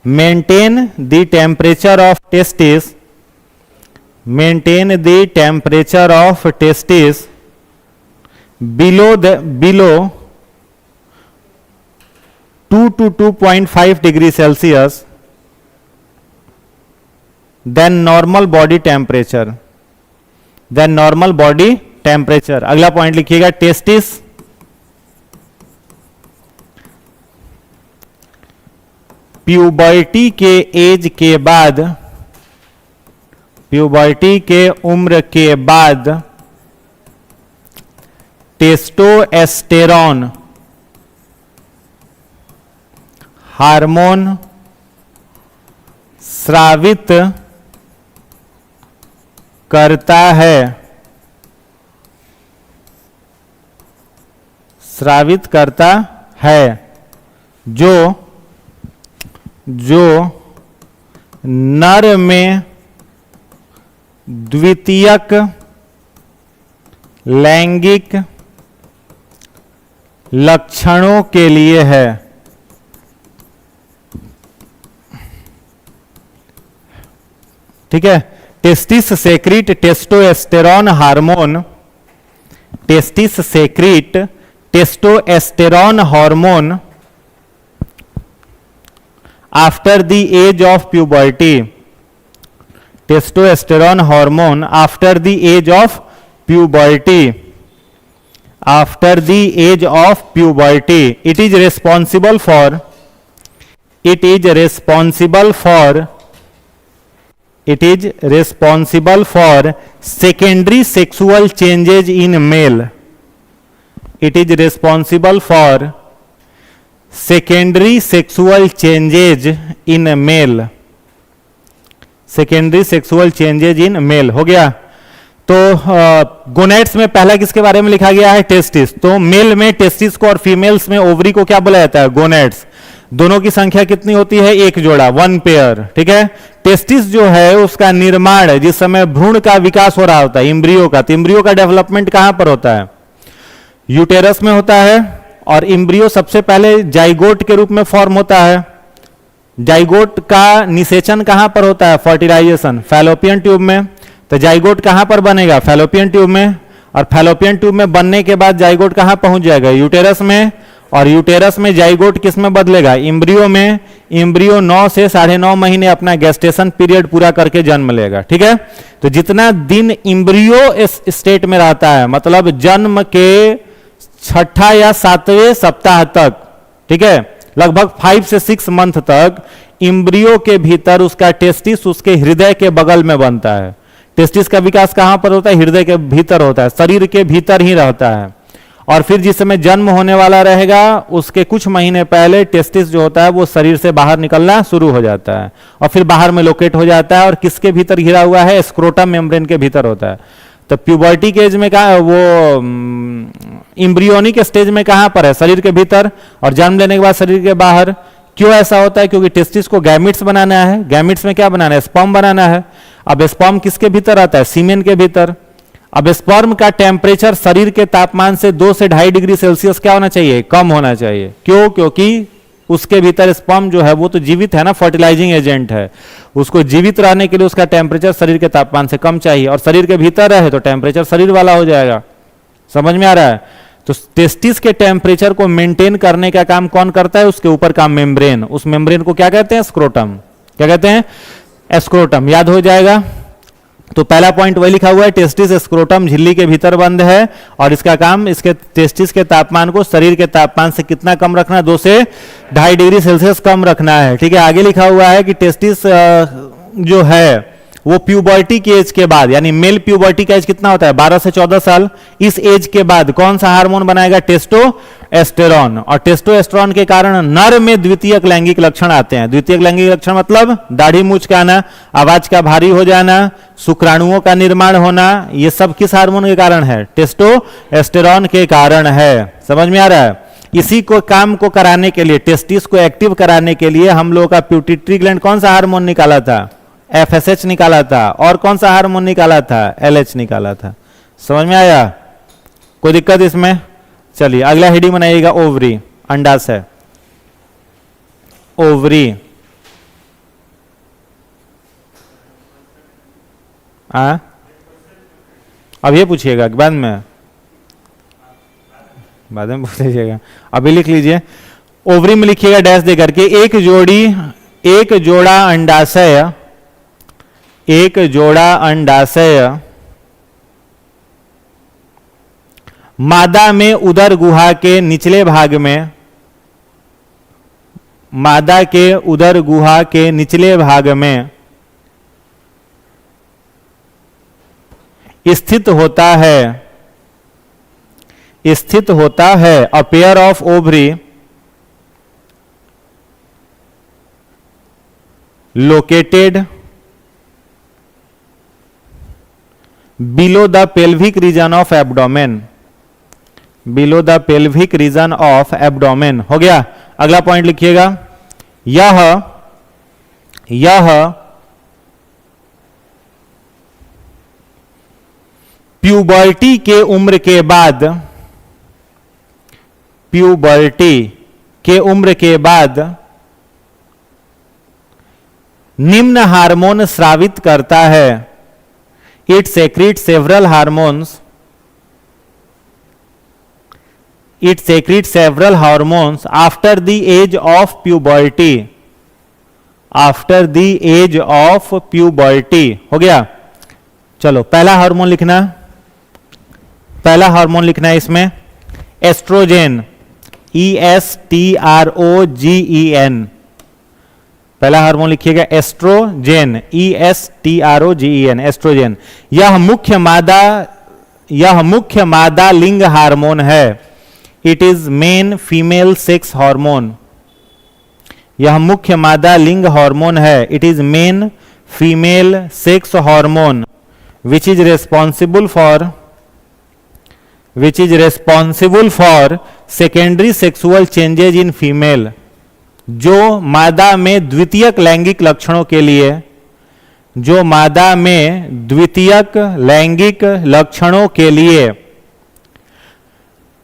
maintain the temperature of testis, maintain the temperature of testis below 2 to 2.5 degree Celsius than normal body temperature, than normal body temperature। अगला point लिखिएगा, testis puberty के as के बाद, puberty के उम्र के बाद testosterone hormone स्रावित करता है, स्रावित करता है, जो नर में द्वितीयक लैंगिक लक्षणों के लिए है। ठीक है, testis secrete testosterone hormone, testis secrete testosterone hormone after the age of puberty, testosterone hormone after the age of puberty, after the age of puberty, it is responsible for, it is responsible for, it is responsible for secondary sexual changes in male, it is responsible for secondary sexual changes in male, secondary sexual changes in male। हो गया। तो gonads में पहला किसके बारे में लिखा गया है? टेस्टिस। तो मेल में टेस्टिस को और फीमेल्स में ओवरी को क्या बोला जाता है? गोनेट्स। दोनों की संख्या कितनी होती है? एक जोड़ा, वन पेयर। ठीक है, टेस्टिस जो है उसका निर्माण जिस समय भ्रूण का विकास हो रहा होता है, इम्ब्रियो का, तो इम्ब्रियो का डेवलपमेंट कहां पर होता है? यूटेरस में होता है। और इम्ब्रियो सबसे पहले जाइगोट के रूप में फॉर्म होता है। जाइगोट का निषेचन कहां पर होता है? फर्टिलाइजेशन, फैलोपियन ट्यूब में। तो जाइगोट कहां पर बनेगा? फैलोपियन ट्यूब में। और फैलोपियन ट्यूब में बनने के बाद जाइगोट कहां पहुंच जाएगा? यूटेरस में। और यूटेरस में जाइगोट किस में बदलेगा? इम्ब्रियो में। इम्ब्रियो 9 से 9.5 महीने अपना गेस्टेशन पीरियड पूरा करके जन्म लेगा। ठीक है, तो जितना दिन इम्ब्रियो इस स्टेट में रहता है, मतलब जन्म के 6ठा या 7वें सप्ताह तक, ठीक है, लगभग 5 से 6 मंथ तक इम्ब्रियो के भीतर उसका टेस्टिस उसके हृदय के बगल में बनता है। टेस्टिस का विकास कहां पर होता है? हृदय के भीतर होता है, शरीर के भीतर ही रहता है। और फिर जिस समय जन्म होने वाला रहेगा उसके कुछ महीने पहले टेस्टिस जो होता है वो शरीर से बाहर निकलना शुरू हो जाता है और फिर बाहर में लोकेट हो जाता है। और किसके भीतर घिरा हुआ है? स्क्रोटम मेम्ब्रेन के भीतर होता है। तो प्यूबर्टी के एज में कहा, वो इम्ब्रियोनिक स्टेज में कहां पर है? शरीर के भीतर। और जन्म लेने के बाद शरीर के बाहर। क्यों ऐसा होता है? क्योंकि टेस्टिस को गैमिट्स बनाना है। गैमिट्स में क्या बनाना है? स्पर्म बनाना है। अब स्पर्म किसके भीतर आता है? सीमेन के भीतर। अब स्पर्म का टेम्परेचर शरीर के तापमान से 2 से 2.5 डिग्री सेल्सियस क्या होना चाहिए? कम होना चाहिए। क्यों? क्योंकि उसके भीतर स्पर्म जो है वो तो जीवित है ना, फर्टिलाइजिंग एजेंट है। उसको जीवित रहने के लिए उसका टेम्परेचर शरीर के तापमान से कम चाहिए। और शरीर के भीतर रहे तो टेम्परेचर शरीर वाला हो जाएगा। समझ में आ रहा है? तो टेस्टिस के टेम्परेचर को मेंटेन करने का काम कौन करता है? उसके ऊपर का मेम्ब्रेन। उस मेम्ब्रेन को क्या कहते हैं? स्क्रोटम। क्या कहते हैं? स्क्रोटम। याद हो जाएगा। तो पहला पॉइंट वही लिखा हुआ है, टेस्टिस स्क्रोटम झिल्ली के भीतर बंद है और इसका काम इसके टेस्टिस के तापमान को शरीर के तापमान से कितना कम रखना? 2 से 2.5 डिग्री सेल्सियस कम रखना है। ठीक है, आगे लिखा हुआ है कि टेस्टिस जो है वो प्यूबर्टी के एज के बाद, यानी मेल प्यूबर्टी का एज कितना होता है? 12 से 14 साल। इस एज के बाद कौन सा हार्मोन बनाएगा? टेस्टोस्टेरॉन। और टेस्टोस्टेरॉन के कारण नर में द्वितीयक लैंगिक लक्षण आते हैं। द्वितीयक लैंगिक लक्षण मतलब दाढ़ी मूछ का आना, आवाज का भारी हो जाना, शुक्राणुओं का निर्माण होना, ये सब किस हार्मोन के कारण है? टेस्टोस्टेरॉन के कारण है। समझ में आ रहा है? इसी को काम को कराने के लिए, टेस्टिस को एक्टिव कराने के लिए हम लोगों का पिट्यूटरी ग्लैंड कौन सा हार्मोन निकाला था? FSH निकाला था। और कौन सा हार्मोन निकाला था? LH निकाला था। समझ में आया? कोई दिक्कत इसमें? चलिए अगला हेडिंग बनाइएगा, ओवरी, अंडाशय। ओवरी अब ये पूछिएगा कि बाद में पूछ लीजिएगा। अभी लिख लीजिए, ओवरी में लिखिएगा डैश दे करके, एक जोड़ा अंडाशय, एक जोड़ा अंडाशय मादा में उदर गुहा के निचले भाग में, मादा के उदर गुहा के निचले भाग में स्थित होता है। A pair of ovary located below the pelvic region of abdomen, below the pelvic region of abdomen. हो गया। अगला पॉइंट लिखिएगा, यह प्यूबर्टी के उम्र के बाद, प्यूबर्टी के उम्र के बाद निम्न हार्मोन स्रावित करता है। It secrete several hormones, it secrete several hormones after the age of puberty, after the age of puberty. हो गया। चलो पहला हार्मोन लिखना, पहला हार्मोन लिखना है इसमें एस्ट्रोजेन, ESTROGEN। पहला हार्मोन लिखिएगा एस्ट्रोजेन, ESTROGEN, एस्ट्रोजेन। यह मुख्य मादा लिंग हार्मोन है। It is main female sex hormone, यह मुख्य मादा लिंग हार्मोन है। It is main female sex hormone which is responsible for secondary sexual changes in female, जो मादा में द्वितीयक लैंगिक लक्षणों के लिए, जो मादा में द्वितीयक लैंगिक लक्षणों के लिए,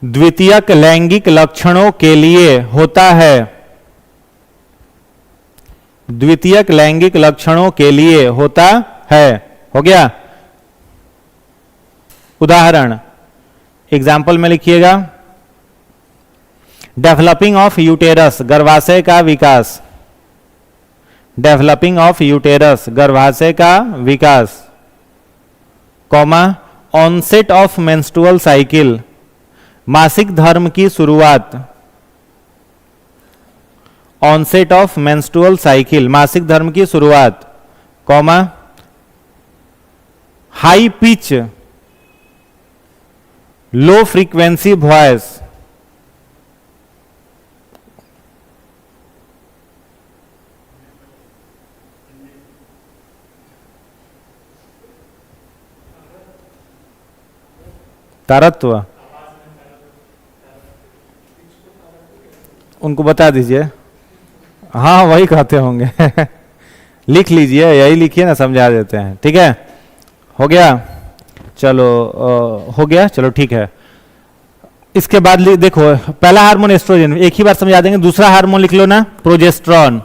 द्वितीयक लैंगिक लक्षणों के लिए होता है, द्वितीयक लैंगिक लक्षणों के लिए होता है। हो गया। उदाहरण एग्जाम्पल में लिखिएगा डेवलपिंग ऑफ यूटेरस, गर्भाशय का विकास, डेवलपिंग ऑफ यूटेरस, गर्भाशय का विकास, comma onset of menstrual cycle, मासिक धर्म की शुरुआत, ऑनसेट ऑफ मेंस्ट्रुअल साइकिल, मासिक धर्म की शुरुआत, comma high pitch low frequency voice, तारत्व, उनको बता दीजिए। हाँ वही कहते होंगे लिख लीजिए, यही लिखिए ना, समझा देते हैं। ठीक है, हो गया। चलो हो गया, चलो ठीक है। इसके बाद देखो पहला हार्मोन एस्ट्रोजन, एक ही बार समझा देंगे। दूसरा हार्मोन लिख लो ना, प्रोजेस्टेरॉन,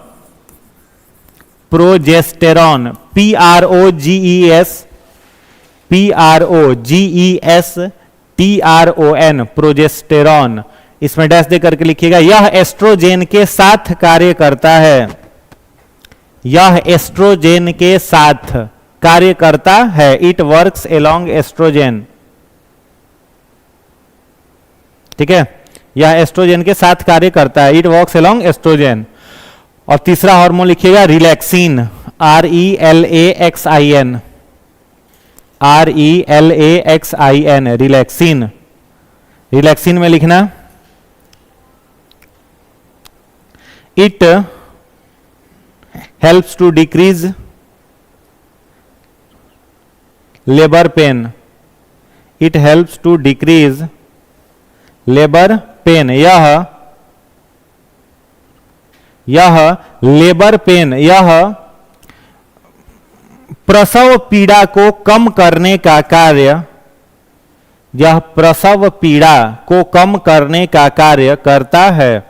प्रोजेस्टेरॉन, PROGESTERON, प्रोजेस्टेरॉन। इसमें डैश दे करके लिखिएगा। यह एस्ट्रोजेन के साथ कार्य करता है, यह एस्ट्रोजेन के साथ कार्य करता है। It works along oestrogen. ठीक है, यह एस्ट्रोजेन के साथ कार्य करता है। It works along oestrogen. और तीसरा हार्मोन लिखिएगा relaxin, RELAXIN, RELAXIN, relaxin. Relaxin में लिखना it helps to decrease labour pain, it helps to decrease labour pain. यह लेबर पेन, यह प्रसव पीड़ा को कम करने का कार्य, यह प्रसव पीड़ा को कम करने का कार्य करता है,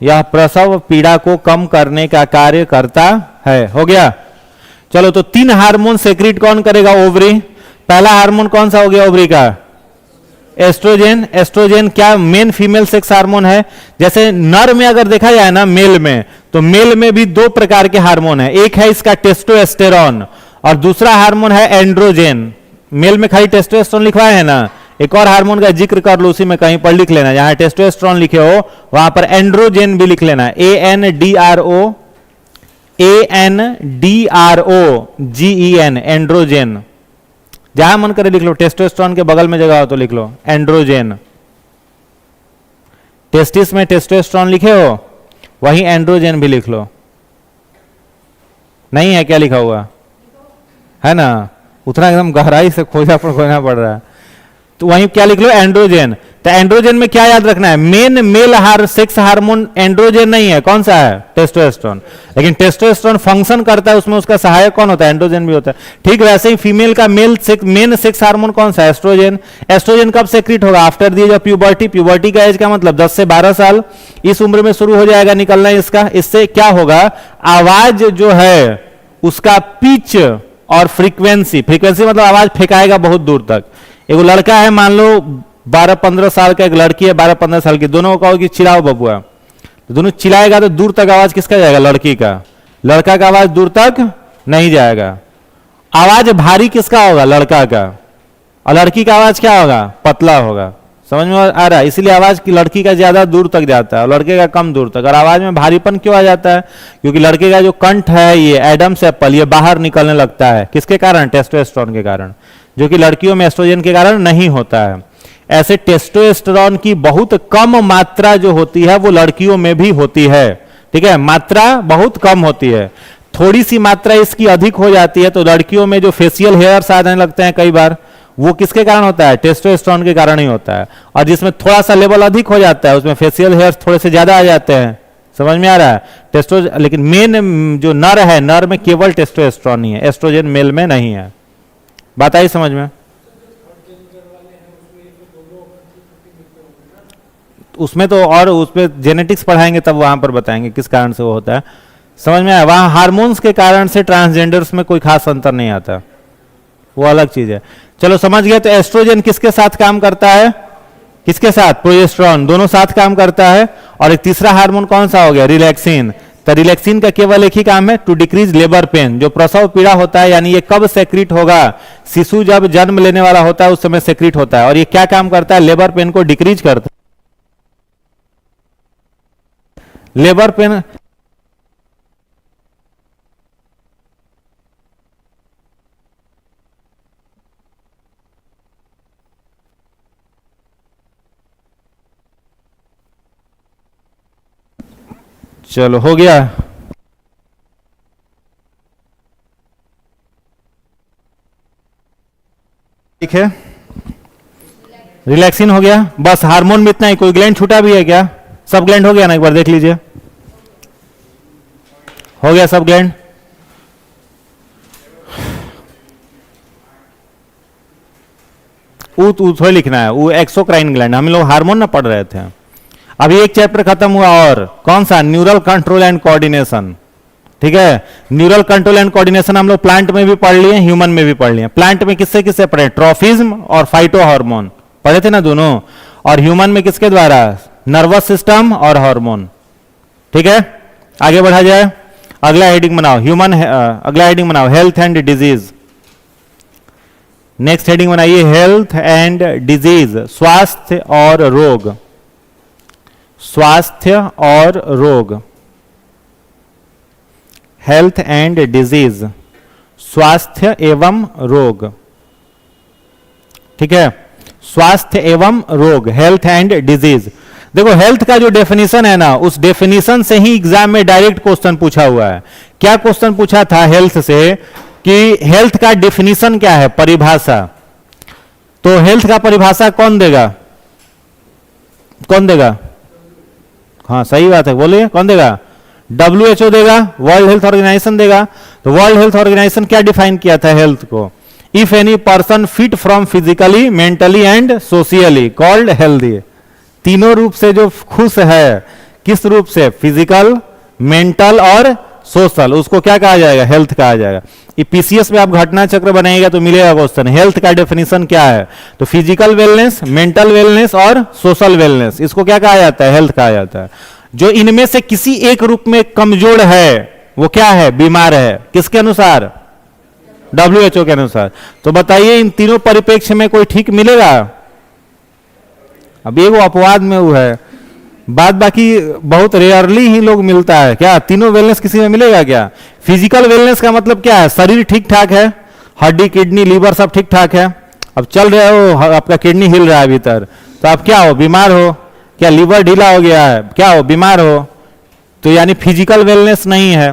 यह प्रसव पीड़ा को कम करने का कार्य करता है। हो गया। चलो तो 3 हार्मोन सेक्रेट कौन करेगा? ओवरी। पहला हार्मोन कौन सा हो गया ओवरी का? एस्ट्रोजेन। एस्ट्रोजेन क्या मेन फीमेल सेक्स हार्मोन है। जैसे नर में अगर देखा जाए ना, मेल में, तो मेल में भी 2 प्रकार के हार्मोन है। एक है इसका टेस्टोस्टेरोन और दूसरा हार्मोन है एंड्रोजेन। मेल में खाली टेस्टोस्टेरोन लिखवाए है ना, एक और हार्मोन का जिक्र कर लो, उसी में कहीं पर लिख लेना। जहां टेस्टोस्टेरोन लिखे हो वहां पर एंड्रोजेन भी लिख लेना, ANDROGEN, एंड्रोजेन। जहां मन करे लिख लो, टेस्टोस्टेरोन के बगल में जगह हो तो लिख लो एंड्रोजेन। टेस्टिस में टेस्टोस्टेरोन लिखे हो, वहीं एंड्रोजेन भी लिख लो। नहीं है क्या लिखा हुआ है ना, उतना एकदम गहराई से खोजना पड़ रहा है, तो वहीं क्या लिख लो? एंड्रोजेन। तो एंड्रोजन में क्या याद रखना है, main male sex hormone androgen नहीं है, कौन सा है, टेस्टोस्टेरोन। लेकिन टेस्टोस्टेरोन फंक्शन करता है, उसमें उसका सहायक कौन होता है, एंड्रोजन भी होता है। ठीक वैसे ही फीमेल का मेन सेक्स हार्मोन कौन सा है, एस्ट्रोजन। एस्ट्रोजन कब सेक्रेट होगा, आफ्टर दी जो प्यूबर्टी। प्यूबर्टी का एज का मतलब 10 से 12 साल, इस उम्र में शुरू हो जाएगा निकलना इसका। इससे क्या होगा, आवाज जो है उसका पिच और फ्रीक्वेंसी, फ्रीक्वेंसी मतलब आवाज फेंकाएगा बहुत दूर तक। एक लड़का है, मान लो 12-15 साल का, एक लड़की है 12-15 साल की, दोनों को कहो कि चिल्लाओ बबुआ, तो दोनों चिल्लाएगा तो दूर तक आवाज किसका जाएगा, लड़की का। लड़का का आवाज दूर तक नहीं जाएगा। आवाज भारी किसका होगा, लड़का का, और लड़की का आवाज क्या होगा, पतला होगा। समझ में आ रहा है, इसीलिए आवाज की लड़की का ज्यादा दूर तक जाता है और लड़के का कम दूर तक। और आवाज में भारीपन क्यों आ जाता है, क्योंकि लड़के का जो कंठ है, ये एडम्स एप्पल, ये बाहर निकलने लगता है, किसके कारण, टेस्टोस्टेरोन के कारण, जो कि लड़कियों में एस्ट्रोजन के कारण नहीं होता है। ऐसे टेस्टोस्टेरोन की बहुत कम मात्रा जो होती है वो लड़कियों में भी होती है। ठीक है, मात्रा बहुत कम होती है। थोड़ी सी मात्रा इसकी अधिक हो जाती है तो लड़कियों में जो फेशियल हेयर्स आने लगते हैं कई बार, वो किसके कारण होता है, टेस्टोस्टेरोन के कारण ही होता है। और जिसमें थोड़ा सा लेवल अधिक हो जाता है उसमें फेशियल हेयर्स थोड़े से ज्यादा आ जाते हैं। समझ में आ रहा है, लेकिन मेन जो नर है, नर में केवल टेस्टोस्टेरोन ही है, एस्ट्रोजन मेल में नहीं है। बात आई समझ में। उसमें तो और उसमें जेनेटिक्स पढ़ाएंगे तब वहां पर बताएंगे किस कारण से वो होता है। समझ में आया, वहां हार्मोन्स के कारण से ट्रांसजेंडर्स में कोई खास अंतर नहीं आता, वो अलग चीज है। चलो समझ गए। तो एस्ट्रोजन किसके साथ काम करता है, किसके साथ, प्रोजेस्टेरोन, दोनों साथ काम करता है। और एक तीसरा हार्मोन कौन सा हो गया, रिलैक्सिन। तो रिलैक्सिन का केवल एक ही काम है, टू डिक्रीज लेबर पेन। जो प्रसव पीड़ा होता है, यानी ये कब सेक्रेट होगा, शिशु जब जन्म लेने वाला होता है उस समय सेक्रेट होता है। और ये क्या काम करता है, लेबर पेन को डिक्रीज करता है। लेबर पेन चलो हो गया। ठीक है, रिलैक्सिन हो गया, बस हार्मोन में इतना ही। कोई ग्लैंड छूटा भी है क्या, सब ग्लैंड हो गया ना, एक बार देख लीजिए, हो गया सब ग्लैंड। थोड़ा लिखना है, वो एक्सोक्राइन ग्लैंड, हम लोग हार्मोन ना पढ़ रहे थे। अभी एक चैप्टर खत्म हुआ, और कौन सा, न्यूरल कंट्रोल एंड कोऑर्डिनेशन। ठीक है, न्यूरल कंट्रोल एंड कोऑर्डिनेशन हम लोग प्लांट में भी पढ़ लिए, ह्यूमन में भी पढ़ लिए। प्लांट में किससे किससे पढ़े, ट्रॉफिज्म और फाइटो हार्मोन पढ़े थे ना दोनों। और ह्यूमन में किसके द्वारा, नर्वस सिस्टम और हार्मोन। ठीक है, आगे बढ़ा जाए। अगला हेडिंग बनाओ, अगला हेडिंग बनाओ, health and disease. Next heading बनाइए, हेल्थ एंड डिजीज, स्वास्थ्य और रोग। स्वास्थ्य और रोग, हेल्थ एंड डिजीज, स्वास्थ्य एवं रोग। ठीक है, स्वास्थ्य एवं रोग, हेल्थ एंड डिजीज। देखो हेल्थ का जो डेफिनेशन है ना, उस डेफिनेशन से ही एग्जाम में डायरेक्ट क्वेश्चन पूछा हुआ है। क्या क्वेश्चन पूछा था हेल्थ से, कि हेल्थ का डेफिनेशन क्या है, परिभाषा। तो हेल्थ का परिभाषा कौन देगा, कौन देगा, हाँ सही बात है, बोलिए कौन देगा, WHO देगा, वर्ल्ड हेल्थ ऑर्गेनाइजेशन देगा। तो वर्ल्ड हेल्थ ऑर्गेनाइजेशन क्या डिफाइन किया था हेल्थ को, if any person fit from physically, mentally and socially called healthy. तीनों रूप से जो खुश है, किस रूप से, फिजिकल, मेंटल और सोशल, उसको क्या कहा जाएगा, हेल्थ कहा जाएगा। पीसीएस में आप घटना चक्र बनाएगा तो मिलेगा क्वेश्चन, हेल्थ का डेफिनेशन क्या है। तो फिजिकल वेलनेस, मेंटल वेलनेस और सोशल वेलनेस, इसको क्या कहा जाता है, हेल्थ कहा जाता है। जो इनमें से किसी एक रूप में कमजोर है वो क्या है, बीमार है, किसके अनुसार, WHO के अनुसार। तो बताइए इन तीनों परिप्रेक्ष्य में कोई ठीक मिलेगा। अब एक अपवाद में वो है, बाद बाकी बहुत रेयरली ही लोग मिलता है। क्या तीनों वेलनेस किसी में मिलेगा क्या। फिजिकल वेलनेस का मतलब क्या है, शरीर ठीक ठाक है, हड्डी किडनी लीवर सब ठीक ठाक है। अब चल रहे हो, आपका किडनी हिल रहा है भीतर, तो आप क्या हो, बीमार हो, क्या लीवर ढीला हो गया है, क्या हो, बीमार हो, तो यानी फिजिकल वेलनेस नहीं है।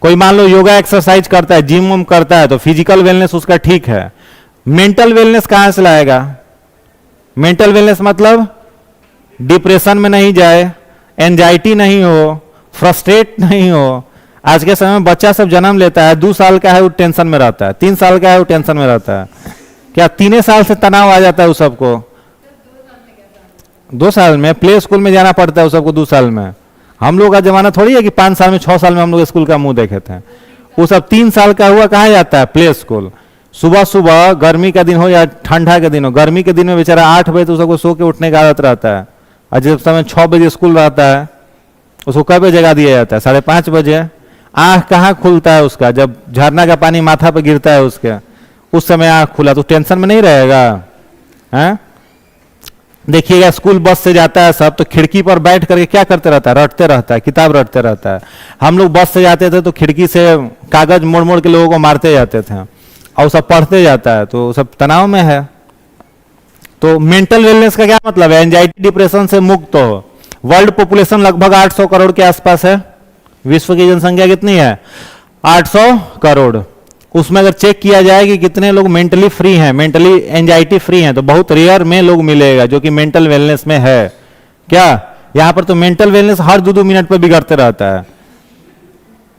कोई मान लो योगा एक्सरसाइज करता है, जिम वम करता है, तो फिजिकल वेलनेस उसका ठीक है। मेंटल वेलनेस कहां से लाएगा, मेंटल वेलनेस मतलब डिप्रेशन में नहीं जाए, एंजाइटी नहीं हो, फ्रस्ट्रेट नहीं हो। आज के समय में बच्चा सब जन्म लेता है, 2 साल का है वो टेंशन में रहता है, 3 साल का है वो टेंशन में रहता है। क्या 3 साल से तनाव आ जाता है उस सबको? 2 साल में प्ले स्कूल में जाना पड़ता है उस सबको 2 साल में। हम लोग का जमाना थोड़ी है कि 5 साल में 6 साल में हम लोग स्कूल का मुंह देखे थे। वो सब 3 साल का हुआ कहाँ जाता है? Play school. सुबह सुबह गर्मी का दिन हो या ठंडा का दिन हो, गर्मी के दिन में बेचारा 8 बजे तो सबको सो के उठने का आदत रहता है, और जब समय 6 बजे स्कूल रहता है उसको कब जगा दिया जाता है? 5:30 बजे। आंख कहाँ खुलता है उसका? जब झरना का पानी माथा पे गिरता है उसके, उस समय आंख खुला, तो टेंशन में नहीं रहेगा? हैं? देखिएगा स्कूल बस से जाता है सब, तो खिड़की पर बैठ करके क्या करते रहता है? रटते रहता है, किताब रटते रहता है। हम लोग बस से जाते थे तो खिड़की से कागज मोड़ मोड़ के लोगों को मारते जाते थे, और सब पढ़ते जाता है, तो सब तनाव में है। तो मेंटल वेलनेस का क्या मतलब है? एंजाइटी डिप्रेशन से मुक्त हो। वर्ल्ड पॉपुलेशन लगभग 800 करोड़ के आसपास है। विश्व की जनसंख्या कितनी है? 800 करोड़। उसमें अगर चेक किया जाए कि कितने लोग मेंटली फ्री हैं, मेंटली एंजाइटी फ्री हैं, तो बहुत रेयर में लोग मिलेगा जो कि मेंटल वेलनेस में है। क्या यहां पर तो मेंटल वेलनेस हर 2-2 मिनट पर बिगड़ते रहता है।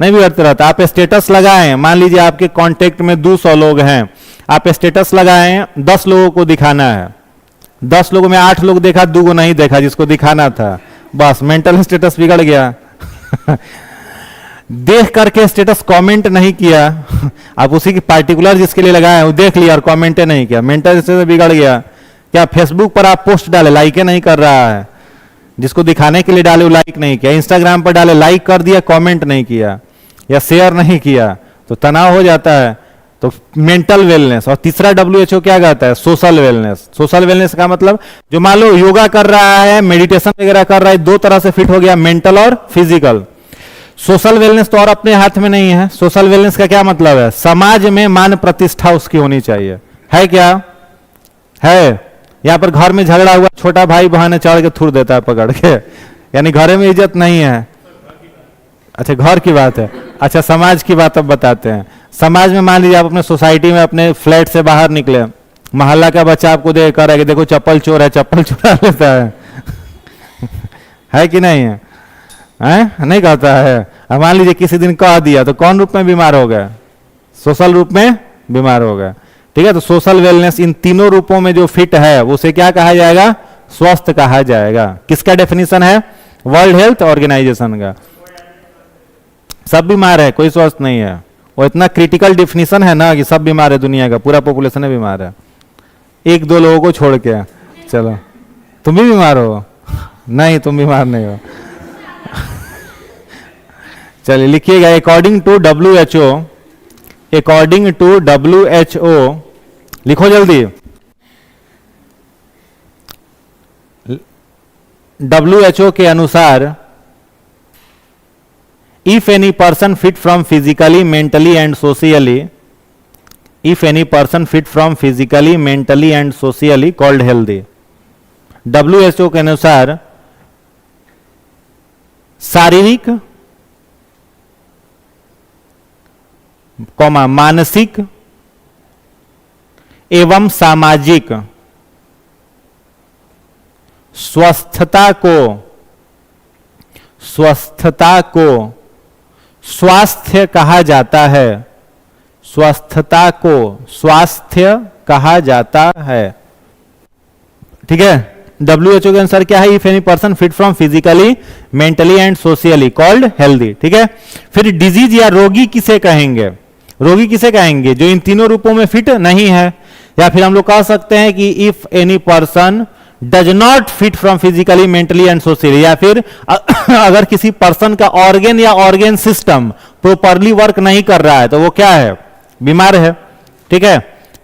नहीं बिगड़ते रहता। आप स्टेटस लगाएं, मान लीजिए आपके कांटेक्ट में 200 लोग हैं, आप स्टेटस लगाएं, 10 लोगों को दिखाना है, 10 लोगों में 8 लोग देखा, 2 को नहीं देखा जिसको दिखाना था, बस मेंटल स्टेटस बिगड़ गया। देख करके स्टेटस कमेंट नहीं किया, आप उसी की पार्टिकुलर जिसके लिए लगाए वो देख लिया और कमेंट नहीं किया, मेंटल स्टेटस बिगड़ गया। क्या फेसबुक पर आप पोस्ट डाले, लाइक नहीं कर रहा है, जिसको दिखाने के लिए डाले वो लाइक नहीं किया, इंस्टाग्राम पर डाले लाइक कर दिया, कमेंट नहीं किया या शेयर नहीं किया, तो तनाव हो जाता है। तो मेंटल वेलनेस। और तीसरा WHO क्या कहता है? Social wellness. सोशल वेलनेस का मतलब जो मान लो योगा कर रहा है, मेडिटेशन वगैरह कर रहा है, 2 तरह से फिट हो गया, मेंटल और फिजिकल। सोशल वेलनेस तो और अपने हाथ में नहीं है। सोशल वेलनेस का क्या मतलब है? समाज में मान प्रतिष्ठा उसकी होनी चाहिए। है क्या? है। यहां पर घर में झगड़ा हुआ, छोटा भाई बहन चढ़ के थूर देता है पकड़ के, यानी घर में इज्जत नहीं है। अच्छा घर की बात है। अच्छा समाज की बात अब बताते हैं। समाज में मान लीजिए आप अपने सोसाइटी में अपने फ्लैट से बाहर निकले, मोहल्ला का बच्चा आपको देख कर है कि देखो चप्पल चोर है, चप्पल चुरा लेता है कि नहीं है? नहीं कहता है। अब मान लीजिए किसी दिन कह दिया तो कौन रूप में बीमार हो गया? सोशल रूप में बीमार हो गया। ठीक है, तो सोशल वेलनेस इन तीनों रूपों में जो फिट है उसे क्या कहा जाएगा? स्वस्थ कहा जाएगा। किसका डेफिनेशन है? वर्ल्ड हेल्थ ऑर्गेनाइजेशन का। सब बीमार है, कोई स्वस्थ नहीं है। वो इतना क्रिटिकल डेफिनेशन है ना कि सब बीमार है, दुनिया का पूरा पॉपुलेशन बीमार है, 1-2 लोगों को छोड़ के। चलो तुम भी बीमार हो? नहीं तुम बीमार नहीं हो। चलिए लिखिएगा, according to WHO, according to WHO, लिखो जल्दी। WHO के अनुसार if any person fit from physically, mentally and socially, if any person fit from physically, mentally and socially called healthy. WHO के अनुसार शारीरिक, मानसिक एवं सामाजिक स्वस्थता को स्वास्थ्य कहा जाता है। स्वस्थता को स्वास्थ्य कहा जाता है। ठीक है, WHO के अनुसार क्या है? If any person fit from physically, mentally and socially called healthy. ठीक है, फिर डिजीज या रोगी किसे कहेंगे? रोगी किसे कहेंगे? जो इन तीनों रूपों में फिट नहीं है। या फिर हम लोग कह सकते हैं कि if any person does not fit from physically, mentally and socially, या फिर अगर किसी पर्सन का ऑर्गन या ऑर्गन सिस्टम प्रॉपरली वर्क नहीं कर रहा है तो वो क्या है? बीमार है। ठीक है,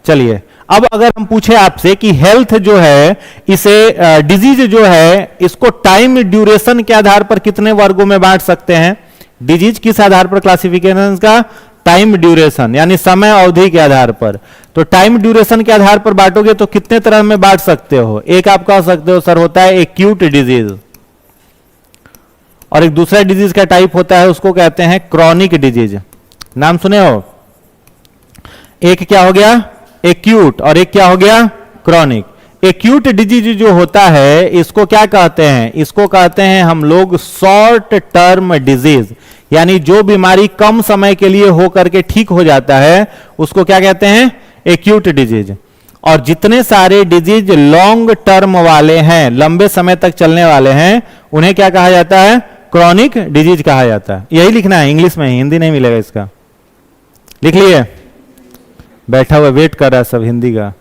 चलिए अब अगर हम पूछे आपसे कि हेल्थ जो है, इसे डिजीज जो है, इसको टाइम ड्यूरेशन के आधार पर कितने वर्गों में बांट सकते हैं? डिजीज किस आधार पर क्लासिफिकेशन का? टाइम ड्यूरेशन, यानी समय अवधि के आधार पर। तो टाइम ड्यूरेशन के आधार पर बांटोगे तो कितने तरह में बांट सकते हो? एक आप कह सकते हो सर होता है एक्यूट डिजीज, और एक दूसरा डिजीज का टाइप होता है उसको कहते हैं क्रॉनिक डिजीज। नाम सुने हो? एक क्या हो गया? एक्यूट, और एक क्या हो गया? क्रॉनिक। एक्यूट डिजीज जो होता है इसको क्या कहते हैं, इसको कहते हैं हम लोग शॉर्ट टर्म डिजीज, यानी जो बीमारी कम समय के लिए हो करके ठीक हो जाता है उसको क्या कहते हैं, एक्यूट डिजीज। और जितने सारे डिजीज लॉन्ग टर्म वाले हैं, लंबे समय तक चलने वाले हैं, उन्हें क्या कहा जाता है, क्रॉनिक डिजीज कहा जाता है। यही लिखना है इंग्लिश में, हिंदी नहीं मिलेगा इसका, लिख लिए। बैठा हुआ वेट कर रहा है सब हिंदी का।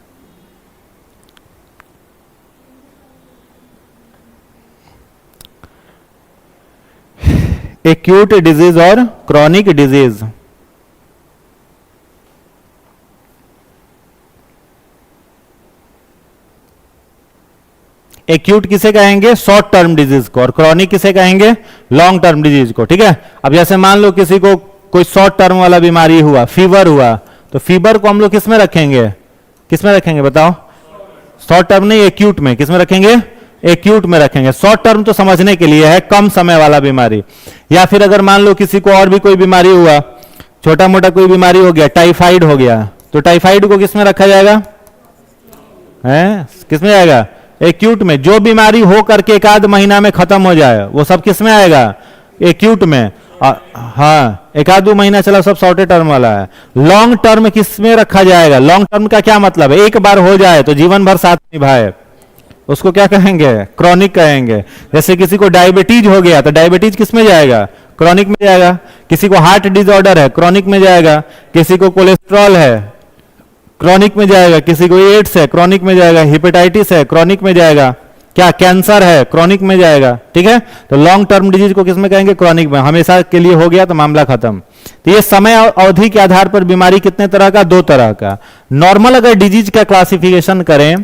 एक्यूट डिजीज और क्रॉनिक डिजीज। एक्यूट किसे कहेंगे, शॉर्ट टर्म डिजीज को, और क्रॉनिक किसे कहेंगे, लॉन्ग टर्म डिजीज को। ठीक है, अब जैसे मान लो किसी को कोई शॉर्ट टर्म वाला बीमारी हुआ, फीवर हुआ, तो फीवर को हम लोग किस में रखेंगे, किस में रखेंगे बताओ, शॉर्ट टर्म नहीं, एक्यूट में। किस में रखेंगे, एक्यूट में रखेंगे। शॉर्ट टर्म तो समझने के लिए है, कम समय वाला बीमारी। या फिर अगर मान लो किसी को और भी कोई बीमारी हुआ, छोटा मोटा कोई बीमारी हो गया, टाइफाइड हो गया, तो टाइफाइड को किस में रखा जाएगा, है किस में जाएगा, एक्यूट में। जो बीमारी हो करके एक आध महीना में खत्म हो जाए वो सब किस में आएगा, एक्यूट में। हाँ, एक आध दो महीना चला सब शॉर्ट टर्म वाला है। लॉन्ग टर्म किस में रखा जाएगा, लॉन्ग टर्म का क्या मतलब है, एक बार हो जाए तो जीवन भर साथ निभाए, उसको क्या कहेंगे, क्रॉनिक कहेंगे। जैसे किसी को डायबिटीज हो गया तो डायबिटीज किस में जाएगा, क्रॉनिक में जाएगा। किसी को हार्ट डिसऑर्डर है, क्रॉनिक में जाएगा। किसी को कोलेस्ट्रॉल है, क्रॉनिक में जाएगा। किसी को एड्स है, क्रॉनिक में जाएगा। हेपेटाइटिस है, क्रॉनिक में जाएगा। क्या कैंसर है, क्रॉनिक में जाएगा। ठीक है, तो लॉन्ग टर्म डिजीज को किसमें कहेंगे, क्रॉनिक में। हमेशा के लिए हो गया तो मामला खत्म। तो ये समय अवधि के आधार पर बीमारी कितने तरह का, दो तरह का। नॉर्मल अगर डिजीज का क्लासिफिकेशन करें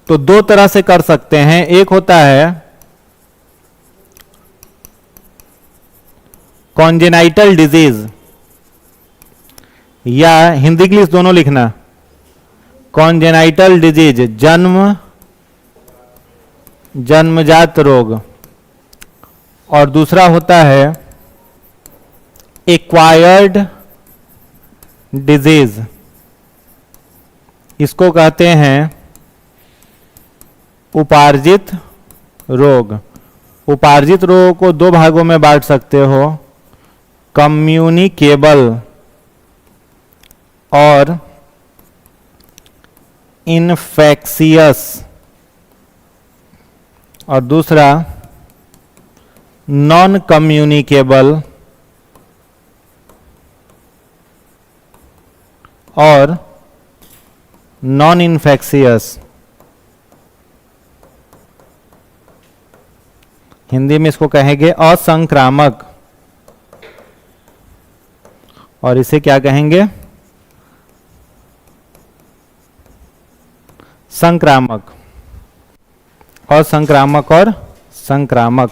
तो दो तरह से कर सकते हैं। एक होता है कॉन्जेनाइटल डिजीज, या हिंदी इंग्लिश दोनों लिखना, कॉन्जेनाइटल डिजीज जन्मजात रोग। और दूसरा होता है एक्वायर्ड डिजीज, इसको कहते हैं उपार्जित रोग। उपार्जित रोग को दो भागों में बांट सकते हो, कम्युनिकेबल और इनफेक्शियस, और दूसरा नॉन कम्युनिकेबल और नॉन इन्फेक्शियस। हिंदी में इसको कहेंगे असंक्रामक, और इसे क्या कहेंगे, संक्रामक। असंक्रामक और संक्रामक।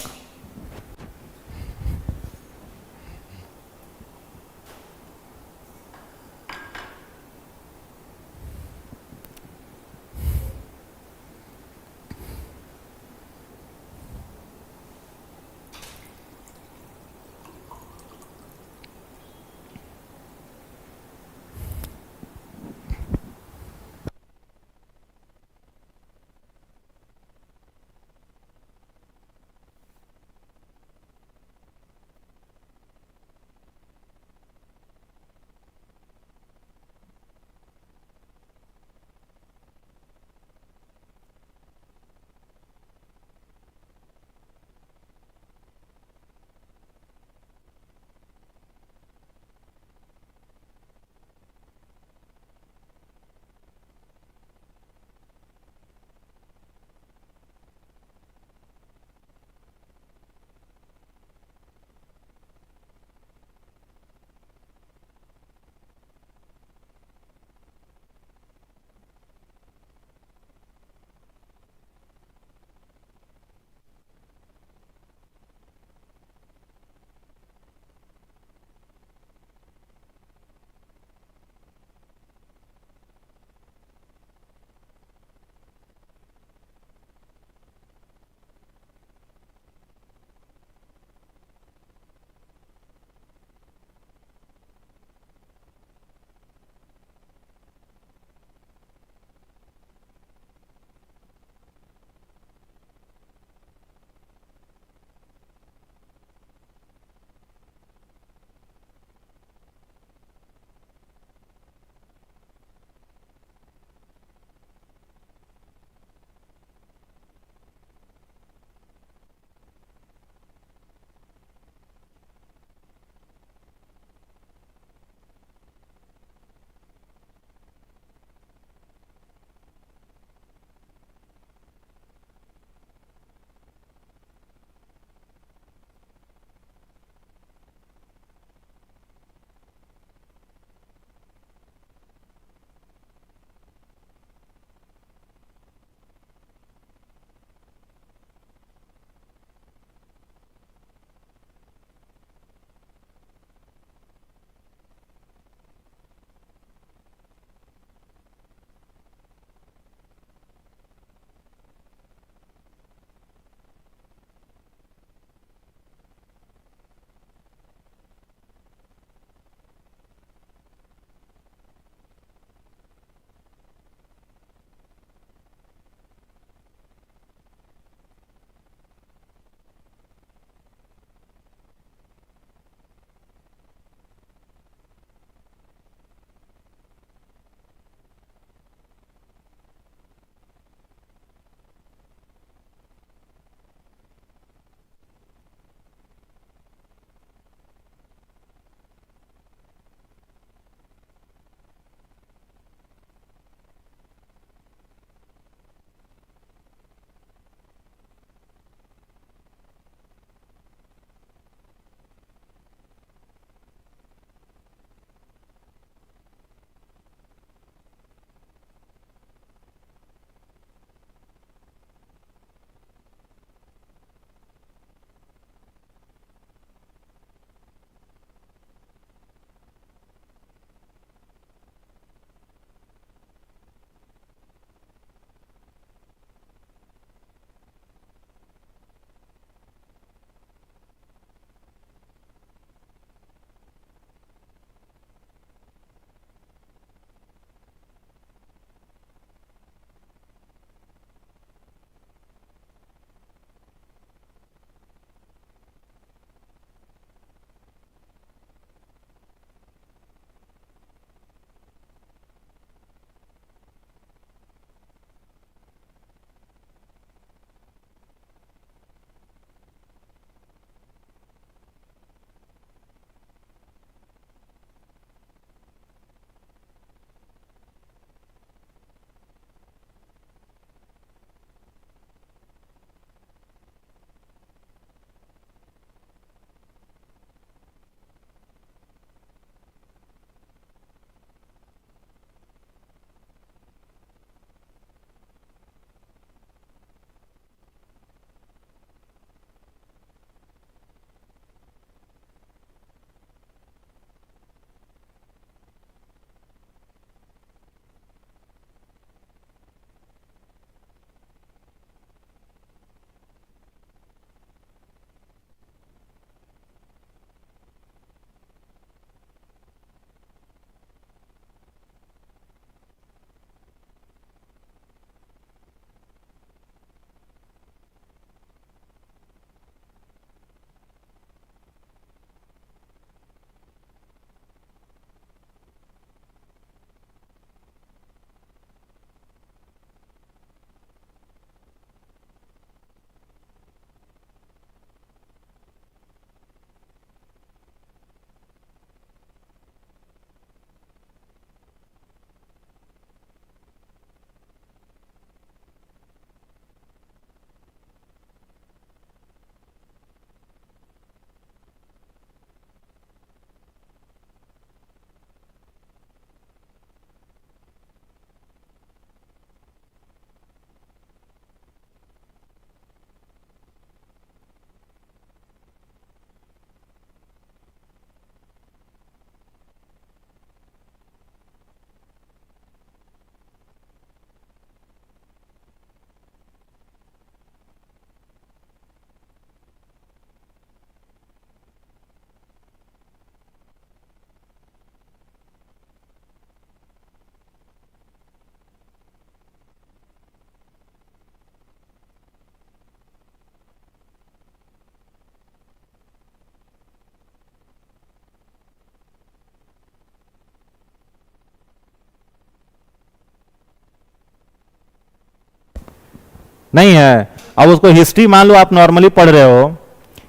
नहीं है। अब उसको हिस्ट्री मान लो आप नॉर्मली पढ़ रहे हो,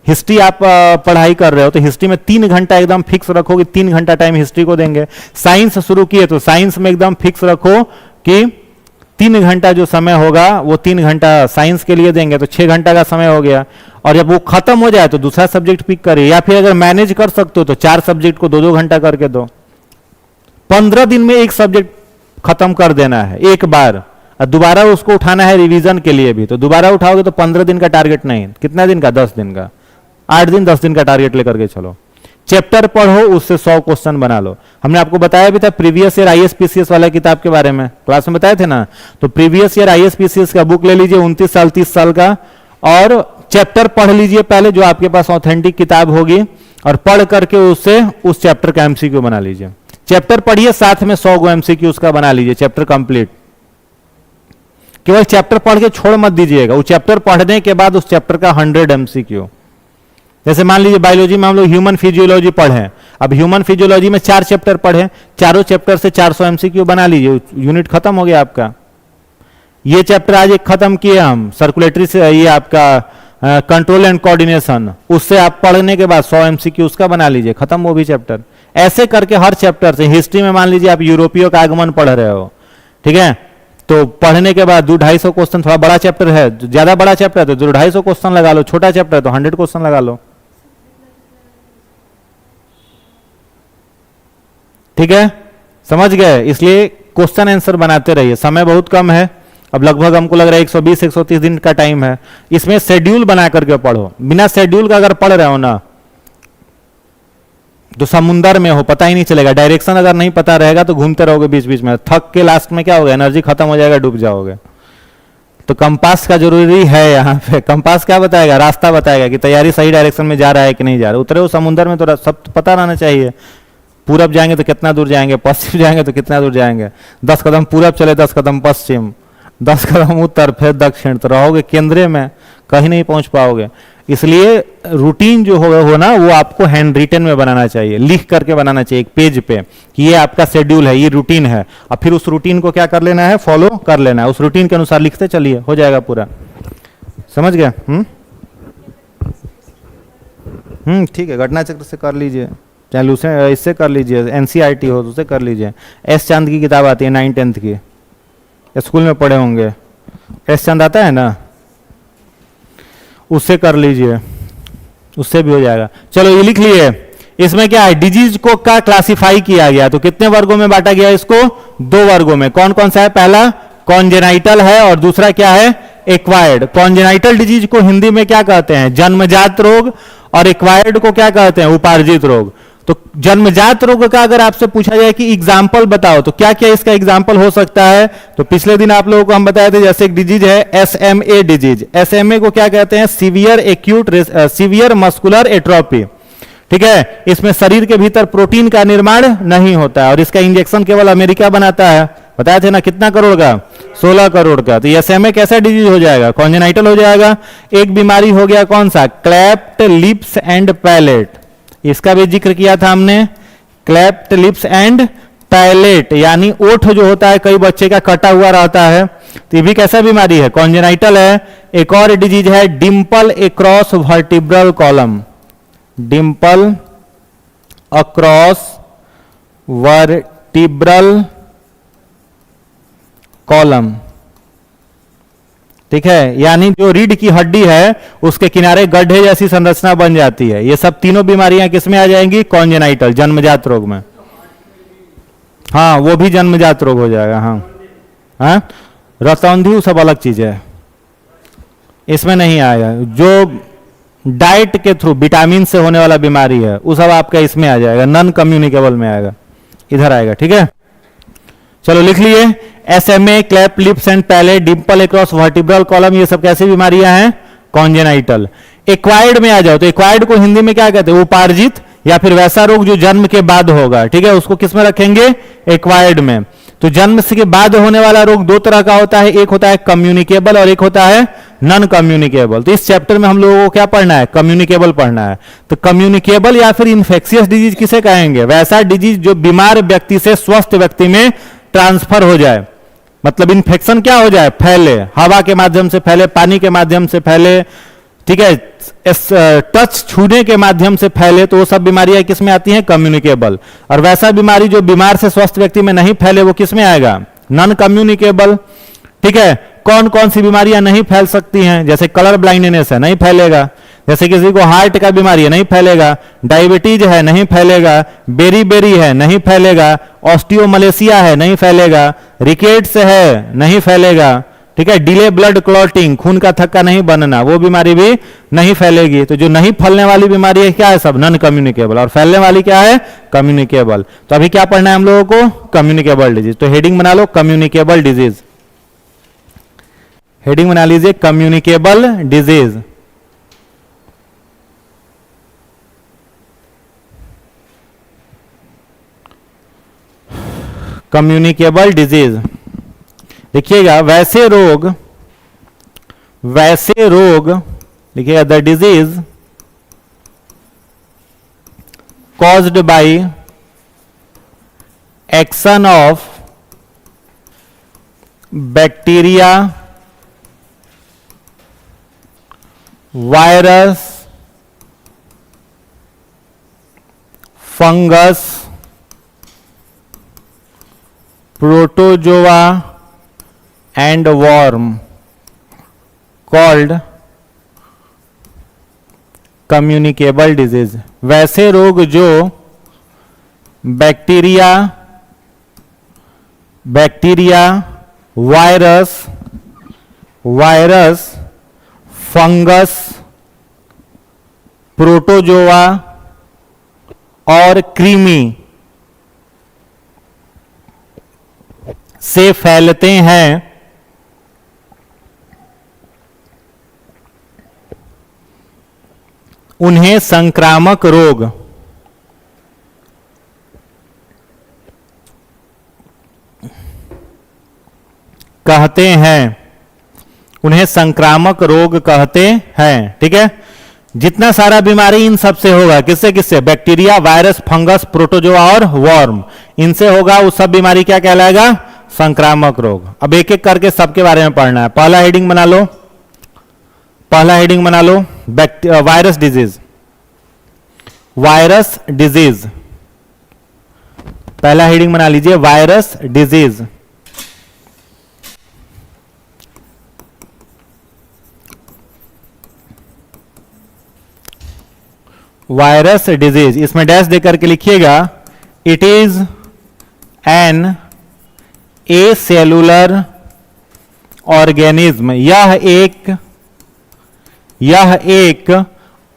हिस्ट्री आप पढ़ाई कर रहे हो, तो हिस्ट्री में 3 घंटा एकदम फिक्स रखो कि 3 घंटा टाइम हिस्ट्री को देंगे। साइंस शुरू किए तो साइंस में एकदम फिक्स रखो कि 3 घंटा जो समय होगा वो 3 घंटा साइंस के लिए देंगे, तो 6 घंटा का समय हो गया। और जब वो खत्म हो जाए तो दूसरा सब्जेक्ट पिक करिए, या फिर अगर मैनेज कर सकते हो तो 4 सब्जेक्ट को 2-2 घंटा करके दो। 15 दिन में एक सब्जेक्ट खत्म कर देना है एक बार, और दोबारा उसको उठाना है रिवीजन के लिए भी, तो दोबारा उठाओगे तो 15 दिन का टारगेट नहीं, कितना दिन का, 10 दिन का, 8 दिन 10 दिन का टारगेट लेकर के चलो। चैप्टर पढ़ो, उससे 100 क्वेश्चन बना लो। हमने आपको बताया भी था प्रीवियस ईयर आईएएस वाला किताब के बारे में, क्लास में बताए थे ना। तो प्रीवियस ईयर आईएएस का बुक ले लीजिए 29 साल 30 साल का, और चैप्टर पढ़ लीजिए पहले जो आपके पास ऑथेंटिक किताब होगी, और पढ़ करके उससे उस चैप्टर का एमसीक्यू बना लीजिए। चैप्टर पढ़िए, साथ में 100 गो एमसीक्यू उसका बना लीजिए, चैप्टर कंप्लीट। केवल चैप्टर पढ़ के छोड़ मत दीजिएगा, वो चैप्टर पढ़ने के बाद उस चैप्टर का 100 एमसीक्यू। जैसे मान लीजिए बायोलॉजी में हम लोग ह्यूमन फिजियोलॉजी पढ़े, अब ह्यूमन फिजियोलॉजी में 4 चैप्टर पढ़े, चारों चैप्टर से 400 एमसीक्यू बना लीजिए, यूनिट खत्म हो गया आपका। ये चैप्टर आज एक खत्म किए हम, सर्कुलेटरी से, ये आपका कंट्रोल एंड कोऑर्डिनेशन, उससे आप पढ़ने के बाद 100 एमसीक्यू उसका बना लीजिए, खत्म वो भी चैप्टर। ऐसे करके हर चैप्टर से, हिस्ट्री में मान लीजिए आप यूरोपियों का आगमन पढ़ रहे हो, ठीक है, तो पढ़ने के बाद 200-250 क्वेश्चन, थोड़ा बड़ा चैप्टर है, ज्यादा बड़ा चैप्टर है तो 250 क्वेश्चन लगा लो, छोटा चैप्टर है तो 100 क्वेश्चन लगा लो, ठीक है, समझ गए। इसलिए क्वेश्चन आंसर बनाते रहिए, समय बहुत कम है, अब लगभग हमको लग रहा है 120-130 दिन का टाइम है। इसमें शेड्यूल बना करके पढ़ो, बिना शेड्यूल का अगर पढ़ रहे हो ना तो समुंदर में हो, पता ही नहीं चलेगा। डायरेक्शन अगर नहीं पता रहेगा तो घूमते रहोगे बीच बीच में, थक के लास्ट में क्या होगा, एनर्जी खत्म हो जाएगा, डूब जाओगे। तो कंपास का जरूरी है यहाँ पे। कंपास क्या बताएगा, रास्ता बताएगा कि तैयारी सही डायरेक्शन में जा रहा है कि नहीं जा रहा। उतरे हो समुद्र में तो सब पता रहना चाहिए, पूरब जाएंगे तो कितना दूर जाएंगे, पश्चिम जाएंगे तो कितना दूर जाएंगे। 10 कदम पूरब चले, 10 कदम पश्चिम, 10 कदम उत्तर, फिर दक्षिण, तो रहोगे केंद्र में, कहीं नहीं पहुंच पाओगे। इसलिए रूटीन जो हो ना वो आपको हैंड रिटन में बनाना चाहिए, लिख करके बनाना चाहिए एक पेज पे कि ये आपका शेड्यूल है, ये रूटीन है। और फिर उस रूटीन को क्या कर लेना है, फॉलो कर लेना है, उस रूटीन के अनुसार लिखते चलिए, हो जाएगा पूरा। समझ गए? ठीक है, घटना चक्र से कर लीजिए, चाहे लूसे इससे कर लीजिए, एनसीईआरटी हो तो उससे कर लीजिए। एस चांद की किताब आती है 9th-10th की, स्कूल में पढ़े होंगे, एस चांद आता है ना, उससे कर लीजिए, उससे भी हो जाएगा। चलो ये लिख लिए। इसमें क्या है, डिजीज को का क्लासिफाई किया गया, तो कितने वर्गों में बांटा गया इसको, 2 वर्गों में। कौन कौन सा है, पहला कॉन्जेनाइटल है और दूसरा क्या है, एक्वायर्ड। कॉन्जेनाइटल डिजीज को हिंदी में क्या कहते हैं, जन्मजात रोग, और एक्वायर्ड को क्या कहते हैं, उपार्जित रोग। तो जन्मजात रोग का अगर आपसे पूछा जाए कि एग्जाम्पल बताओ, तो क्या क्या इसका एग्जाम्पल हो सकता है, तो पिछले दिन आप लोगों को हम बताए थे, जैसे एक डिजीज है SMA डिजीज। SMA को क्या कहते हैं, सीवियर मस्कुलर एट्रोफी, ठीक है। इसमें शरीर के भीतर प्रोटीन का निर्माण नहीं होता है, और इसका इंजेक्शन केवल अमेरिका बनाता है, बताया थे ना, कितना करोड़ का, 16 करोड़ का। तो SMA कैसा डिजीज हो जाएगा, कॉन्जेनाइटल हो जाएगा। एक बीमारी हो गया कौन सा, क्लेफ्ट लिप्स एंड पैलेट, इसका भी जिक्र किया था हमने, क्लेफ्ट लिप्स एंड पैलेट, यानी ओठ जो होता है कई बच्चे का कटा हुआ रहता है, तो ये भी कैसा बीमारी है, कॉन्जेनाइटल है। एक और डिजीज है Dimple across vertebral column, Dimple across vertebral column, ठीक है, यानी जो रीढ़ की हड्डी है उसके किनारे गड्ढे जैसी संरचना बन जाती है। ये सब तीनों बीमारियां किसमें आ जाएंगी, कॉन्जेनाइटल, जन्मजात रोग में। हाँ, वो भी जन्मजात रोग हो जाएगा। हाँ, रतौंधी वो सब अलग चीज है, इसमें नहीं आएगा। जो डाइट के थ्रू विटामिन से होने वाला बीमारी है वो सब आपका इसमें आ जाएगा, नॉन कम्युनिकेबल में आएगा, इधर आएगा, ठीक है। चलो लिख लिए, SMA, cleft lips and palate, dimple across vertebral column, ये सब कैसी बीमारियां हैं, कॉन्जेनाइटल। एक्वायर्ड में आ जाओ, तो एक्वायर्ड को हिंदी में क्या कहते हैं, उपार्जित, या फिर वैसा रोग जो जन्म के बाद होगा, ठीक है, उसको किस में रखेंगे, एक्वायर्ड में। तो जन्म से के बाद होने वाला रोग 2 तरह का होता है, एक होता है कम्युनिकेबल और एक होता है नॉन कम्युनिकेबल। तो इस चैप्टर में हम लोगों को क्या पढ़ना है, कम्युनिकेबल पढ़ना है। तो कम्युनिकेबल या फिर इन्फेक्शियस डिजीज किसे कहेंगे, वैसा डिजीज जो बीमार व्यक्ति से स्वस्थ व्यक्ति में ट्रांसफर हो जाए, मतलब इन्फेक्शन क्या हो जाए, फैले, हवा के माध्यम से फैले, पानी के माध्यम से फैले, ठीक है, टच छूने के माध्यम से फैले, तो वो सब बीमारियां किस में आती हैं, कम्युनिकेबल। और वैसा बीमारी जो बीमार से स्वस्थ व्यक्ति में नहीं फैले वो किस में आएगा, नॉन कम्युनिकेबल। ठीक है, कौन कौन सी बीमारियां नहीं फैल सकती हैं, जैसे कलर ब्लाइंडनेस है, नहीं फैलेगा। जैसे किसी को हार्ट का बीमारी है, नहीं फैलेगा। डायबिटीज है, नहीं फैलेगा। बेरी बेरी है, नहीं फैलेगा। ऑस्टियोमलेशिया है, नहीं फैलेगा। रिकेट्स है, नहीं फैलेगा। ठीक है, डिले ब्लड क्लॉटिंग, खून का थक्का नहीं बनना, वो बीमारी भी नहीं फैलेगी। तो जो नहीं फैलने वाली बीमारी है क्या है, सब नॉन कम्युनिकेबल, और फैलने वाली क्या है, कम्युनिकेबल। तो अभी क्या पढ़ना है हम लोगों को, कम्युनिकेबल डिजीज। तो हेडिंग बना लो कम्युनिकेबल डिजीज, हेडिंग बना लीजिए कम्युनिकेबल डिजीज। कम्युनिकेबल डिजीज देखिएगा, वैसे रोग देखिएगा, the disease caused by action of bacteria, virus, fungus, protozoa and worm called communicable disease. वैसे रोग जो बैक्टीरिया, वायरस, फंगस, प्रोटोजोआ और कृमि से फैलते हैं, उन्हें संक्रामक रोग कहते हैं, उन्हें संक्रामक रोग कहते हैं। ठीक है, जितना सारा बीमारी इन सब से होगा, किससे किससे, बैक्टीरिया, वायरस, फंगस, प्रोटोजोआ और वर्म, इनसे होगा, वो सब बीमारी क्या कहलाएगा, संक्रामक रोग। अब एक एक करके सबके बारे में पढ़ना है। पहला हेडिंग बना लो, वायरस डिजीज, वायरस डिजीज, पहला हेडिंग बना लीजिए वायरस डिजीज। वायरस डिजीज, इसमें डैश देकर के लिखिएगा, it is an acellular organism, यह एक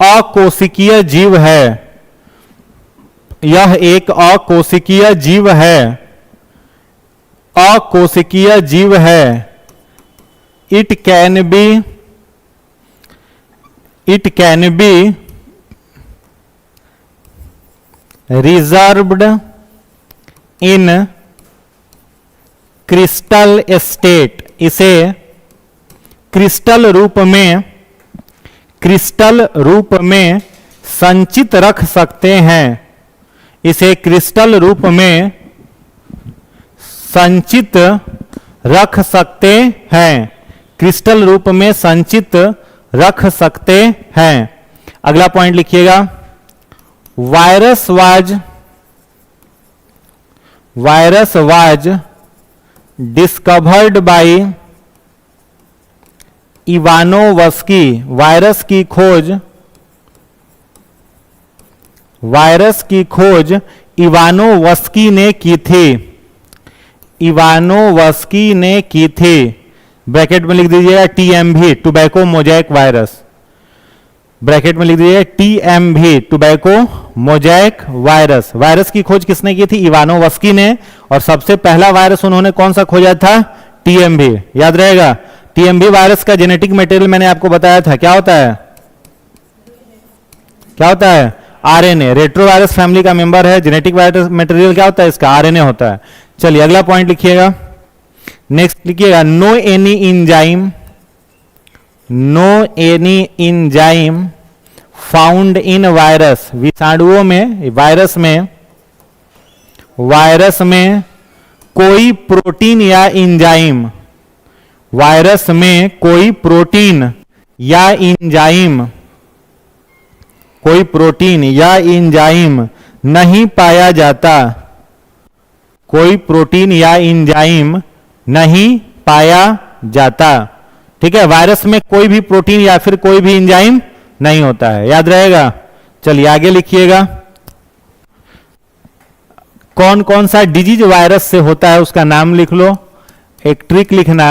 अकोशिकीय जीव है, यह एक अकोशिकीय जीव है, अकोशिकीय जीव है। It can be reserved in crystal state, इसे क्रिस्टल रूप में संचित रख सकते हैं, इसे क्रिस्टल रूप में संचित रख सकते हैं, क्रिस्टल रूप में संचित रख सकते हैं। अगला पॉइंट लिखिएगा, virus was discovered by Ivanovsky, virus की खोज इवानोवस्की ने की थी, इवानोवस्की ने की थी। ब्रैकेट में लिख दीजिएगा TMV, tobacco mosaic virus, bracket में लिख दीजिए TMV, tobacco mosaic virus. Virus की खोज किसने की थी, इवानोवस्की ने, और सबसे पहला वायरस उन्होंने कौन सा खोजा था, टीएमवी, याद रहेगा। टीएमवी वायरस का जेनेटिक मटेरियल मैंने आपको बताया था, क्या होता है, क्या होता है, आरएनए, रेट्रोवायरस फैमिली का मेंबर है। जेनेटिक वायरस मटेरियल क्या होता है इसका, आरएनए होता है। चलिए अगला पॉइंट लिखिएगा, नेक्स्ट लिखिएगा, no any enzyme found in virus, विषाणुओं में, वायरस में कोई प्रोटीन या एंजाइम, वायरस में कोई प्रोटीन या एंजाइम, कोई प्रोटीन या एंजाइम नहीं पाया जाता, कोई प्रोटीन या एंजाइम नहीं पाया जाता। ठीक है, वायरस में कोई भी प्रोटीन या फिर कोई भी एंजाइम नहीं होता है, याद रहेगा। चलिए आगे लिखिएगा, कौन कौन सा डिजीज वायरस से होता है उसका नाम लिख लो। एक ट्रिक लिखना,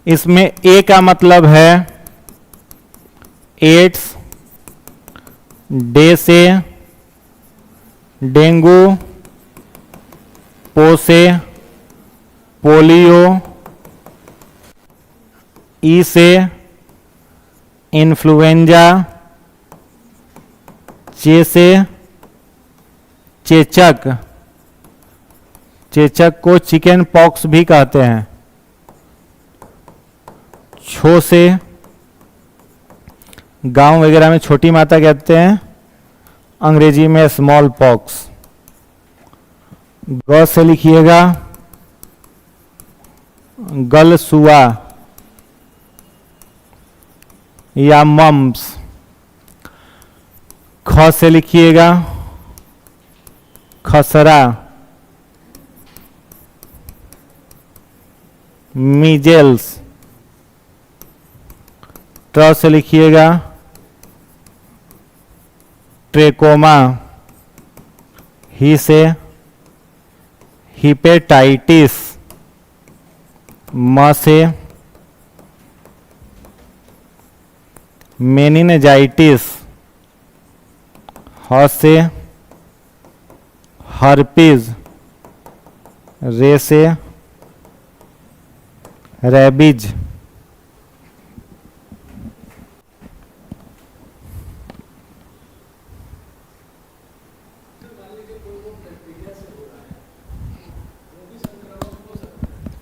इसमें ए का मतलब है एड्स, डे से डेंगू, पो से पोलियो, ई से इन्फ्लुएंजा, चे से चेचक, चेचक को चिकन पॉक्स भी कहते हैं, छो से गांव वगैरह में छोटी माता कहते हैं, अंग्रेजी में स्मॉल पॉक्स। ग से लिखिएगा गलसुआ या मम्स। ख से लिखिएगा खसरा, मीजेल्स। ट से लिखिएगा ट्रेकोमा, ही से हिपेटाइटिस, म से मेनिनजाइटिस, ह से हर्पीज, रे से रेबीज।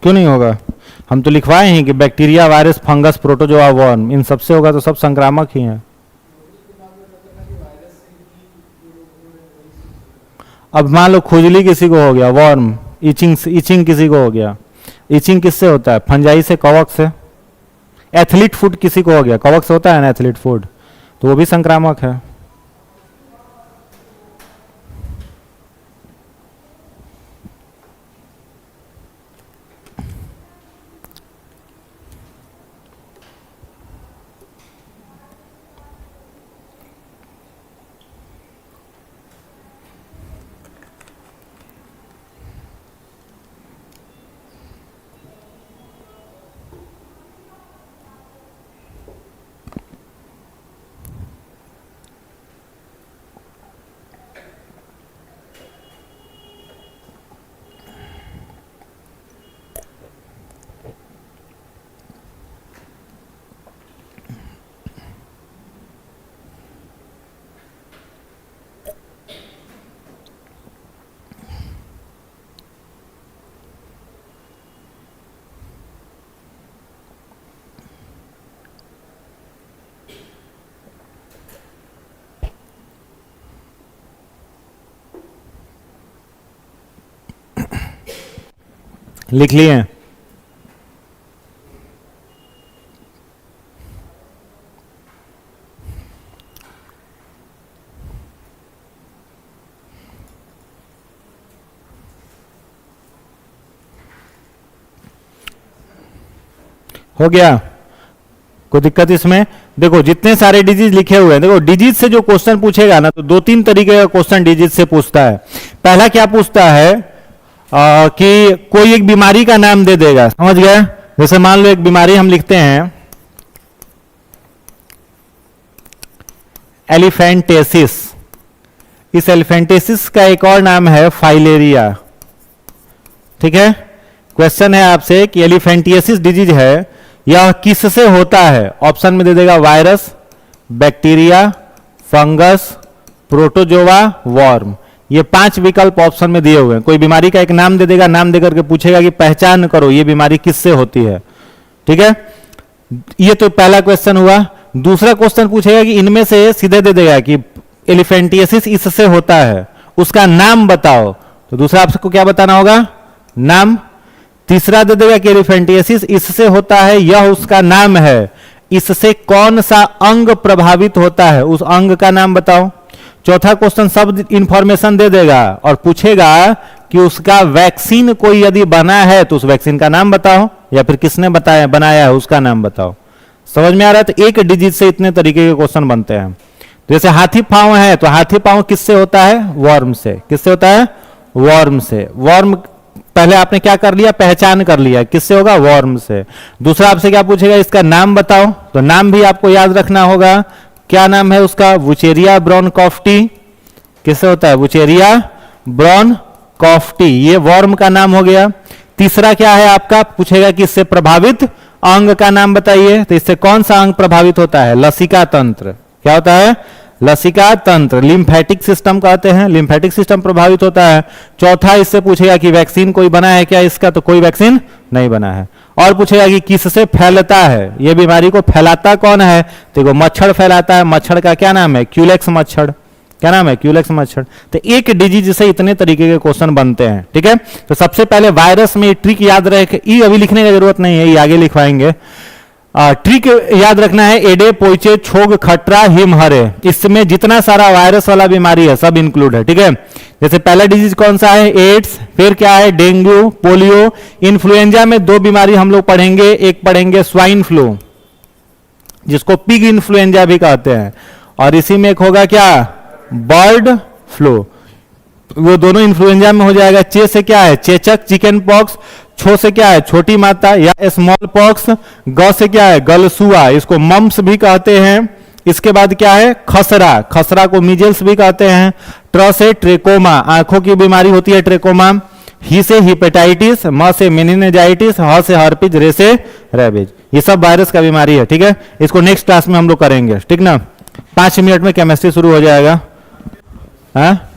क्यों नहीं होगा, हम तो लिखवाए हैं कि bacteria, virus, fungus, protozoa, worm, इन सबसे होगा तो सब संक्रामक ही हैं। अब मान लो खुजली किसी को हो गया, वर्म, इचिंग किसी को हो गया, इचिंग किससे होता है, फंजाई से, कवक से। एथलीट फूड किसी को हो गया, कवक से होता है ना एथलीट फूड, तो वो भी संक्रामक है। लिख लिए? हो गया? कोई दिक्कत इसमें? देखो जितने सारे डिजीज लिखे हुए हैं, देखो डिजीज से जो क्वेश्चन पूछेगा ना, तो दो तीन तरीके का क्वेश्चन डिजीज से पूछता है। पहला क्या पूछता है कि कोई एक बीमारी का नाम दे देगा, समझ गए? जैसे मान लो एक बीमारी हम लिखते हैं एलिफेंटेसिस, इस एलिफेंटेसिस का एक और नाम है फाइलेरिया। ठीक है, क्वेश्चन है आपसे कि एलिफेंटियासिस डिजीज है, यह किससे होता है? ऑप्शन में दे देगा virus, bacteria, fungus, protozoa, worm. ये 5 विकल्प ऑप्शन में दिए हुए हैं। कोई बीमारी का एक नाम दे देगा, नाम देकर के पूछेगा कि पहचान करो ये बीमारी किससे होती है। ठीक है, ये तो पहला क्वेश्चन हुआ। दूसरा क्वेश्चन पूछेगा कि इनमें से सीधे दे देगा कि एलिफेंटियसिस इससे होता है, उसका नाम बताओ, तो दूसरा आपको क्या बताना होगा, नाम। तीसरा दे देगा कि एलिफेंटियसिस इससे होता है, यह उसका नाम है, इससे कौन सा अंग प्रभावित होता है, उस अंग का नाम बताओ। चौथा क्वेश्चन सब इंफॉर्मेशन दे देगा और पूछेगा कि उसका वैक्सीन कोई यदि बना है तो उस वैक्सीन का नाम बताओ, या फिर किसने बताया बनाया है उसका नाम बताओ। समझ में आ रहा है? तो एक डिजिट से इतने तरीके के क्वेश्चन बनते हैं। जैसे हाथी पांव है, तो हाथी पांव किससे होता है, वर्म से। किससे होता है, वर्म से। वर्म पहले आपने क्या कर लिया, पहचान कर लिया, किससे होगा, वर्म से। दूसरा आपसे क्या पूछेगा, इसका नाम बताओ, तो नाम भी आपको याद रखना होगा। क्या नाम है उसका, वुचेरिया ब्रोनकॉफ्टी। किससे होता है, वुचेरिया ब्रोनकॉफ्टी, ये वर्म का नाम हो गया। तीसरा क्या है आपका, पूछेगा कि इससे प्रभावित अंग का नाम बताइए, तो इससे कौन सा अंग प्रभावित होता है, लसिका तंत्र। क्या होता है, लसिका तंत्र। लिम्फेटिक सिस्टम कहते हैं, लिम्फेटिक सिस्टम प्रभावित होता है। चौथा इससे पूछेगा कि वैक्सीन कोई बना है क्या इसका, तो कोई वैक्सीन नहीं बना है। और पूछेगा कि किससे फैलता है, ये बीमारी को फैलाता कौन है, तो वो मच्छर फैलाता है। मच्छर का क्या नाम है, क्यूलेक्स मच्छर। क्या नाम है, क्यूलेक्स मच्छर। तो एक डिजीज से इतने तरीके के क्वेश्चन बनते हैं, ठीक है। तो सबसे पहले वायरस में ट्रिक याद रखे, ये अभी लिखने की जरूरत नहीं है, ये आगे लिखवाएंगे। ट्रिक याद रखना है, एडे पोइचे छोग खटरा हिमहरे, इसमें जितना सारा वायरस वाला बीमारी है सब इंक्लूड है, ठीक है। जैसे पहला डिजीज कौन सा है, एड्स, फिर क्या है, डेंगू, पोलियो। इन्फ्लुएंजा में दो बीमारी हम लोग पढ़ेंगे, एक पढ़ेंगे स्वाइन फ्लू, जिसको पिग इन्फ्लुएंजा भी कहते हैं, और इसी में एक होगा क्या, बर्ड फ्लू। वो दोनों इन्फ्लुएंजा में हो जाएगा। चे से क्या है, चेचक चिकन पॉक्स। छो से क्या है, छोटी माता या स्मॉल पॉक्स। ग से क्या है, गलसुआ, इसको मम्स भी कहते हैं। इसके बाद क्या है, खसरा, खसरा को मीजल्स भी कहते हैं। ट्र से ट्रेकोमा, आंखों की बीमारी होती है ट्रेकोमा। ही से हिपेटाइटिस, म से मेनिनजाइटिस, ह से हर्पिज, रे से रेबीज। ये सब वायरस का बीमारी है, ठीक है। इसको नेक्स्ट क्लास में हम लोग करेंगे, ठीक ना। 5 मिनट में केमिस्ट्री शुरू हो जाएगा। हाँ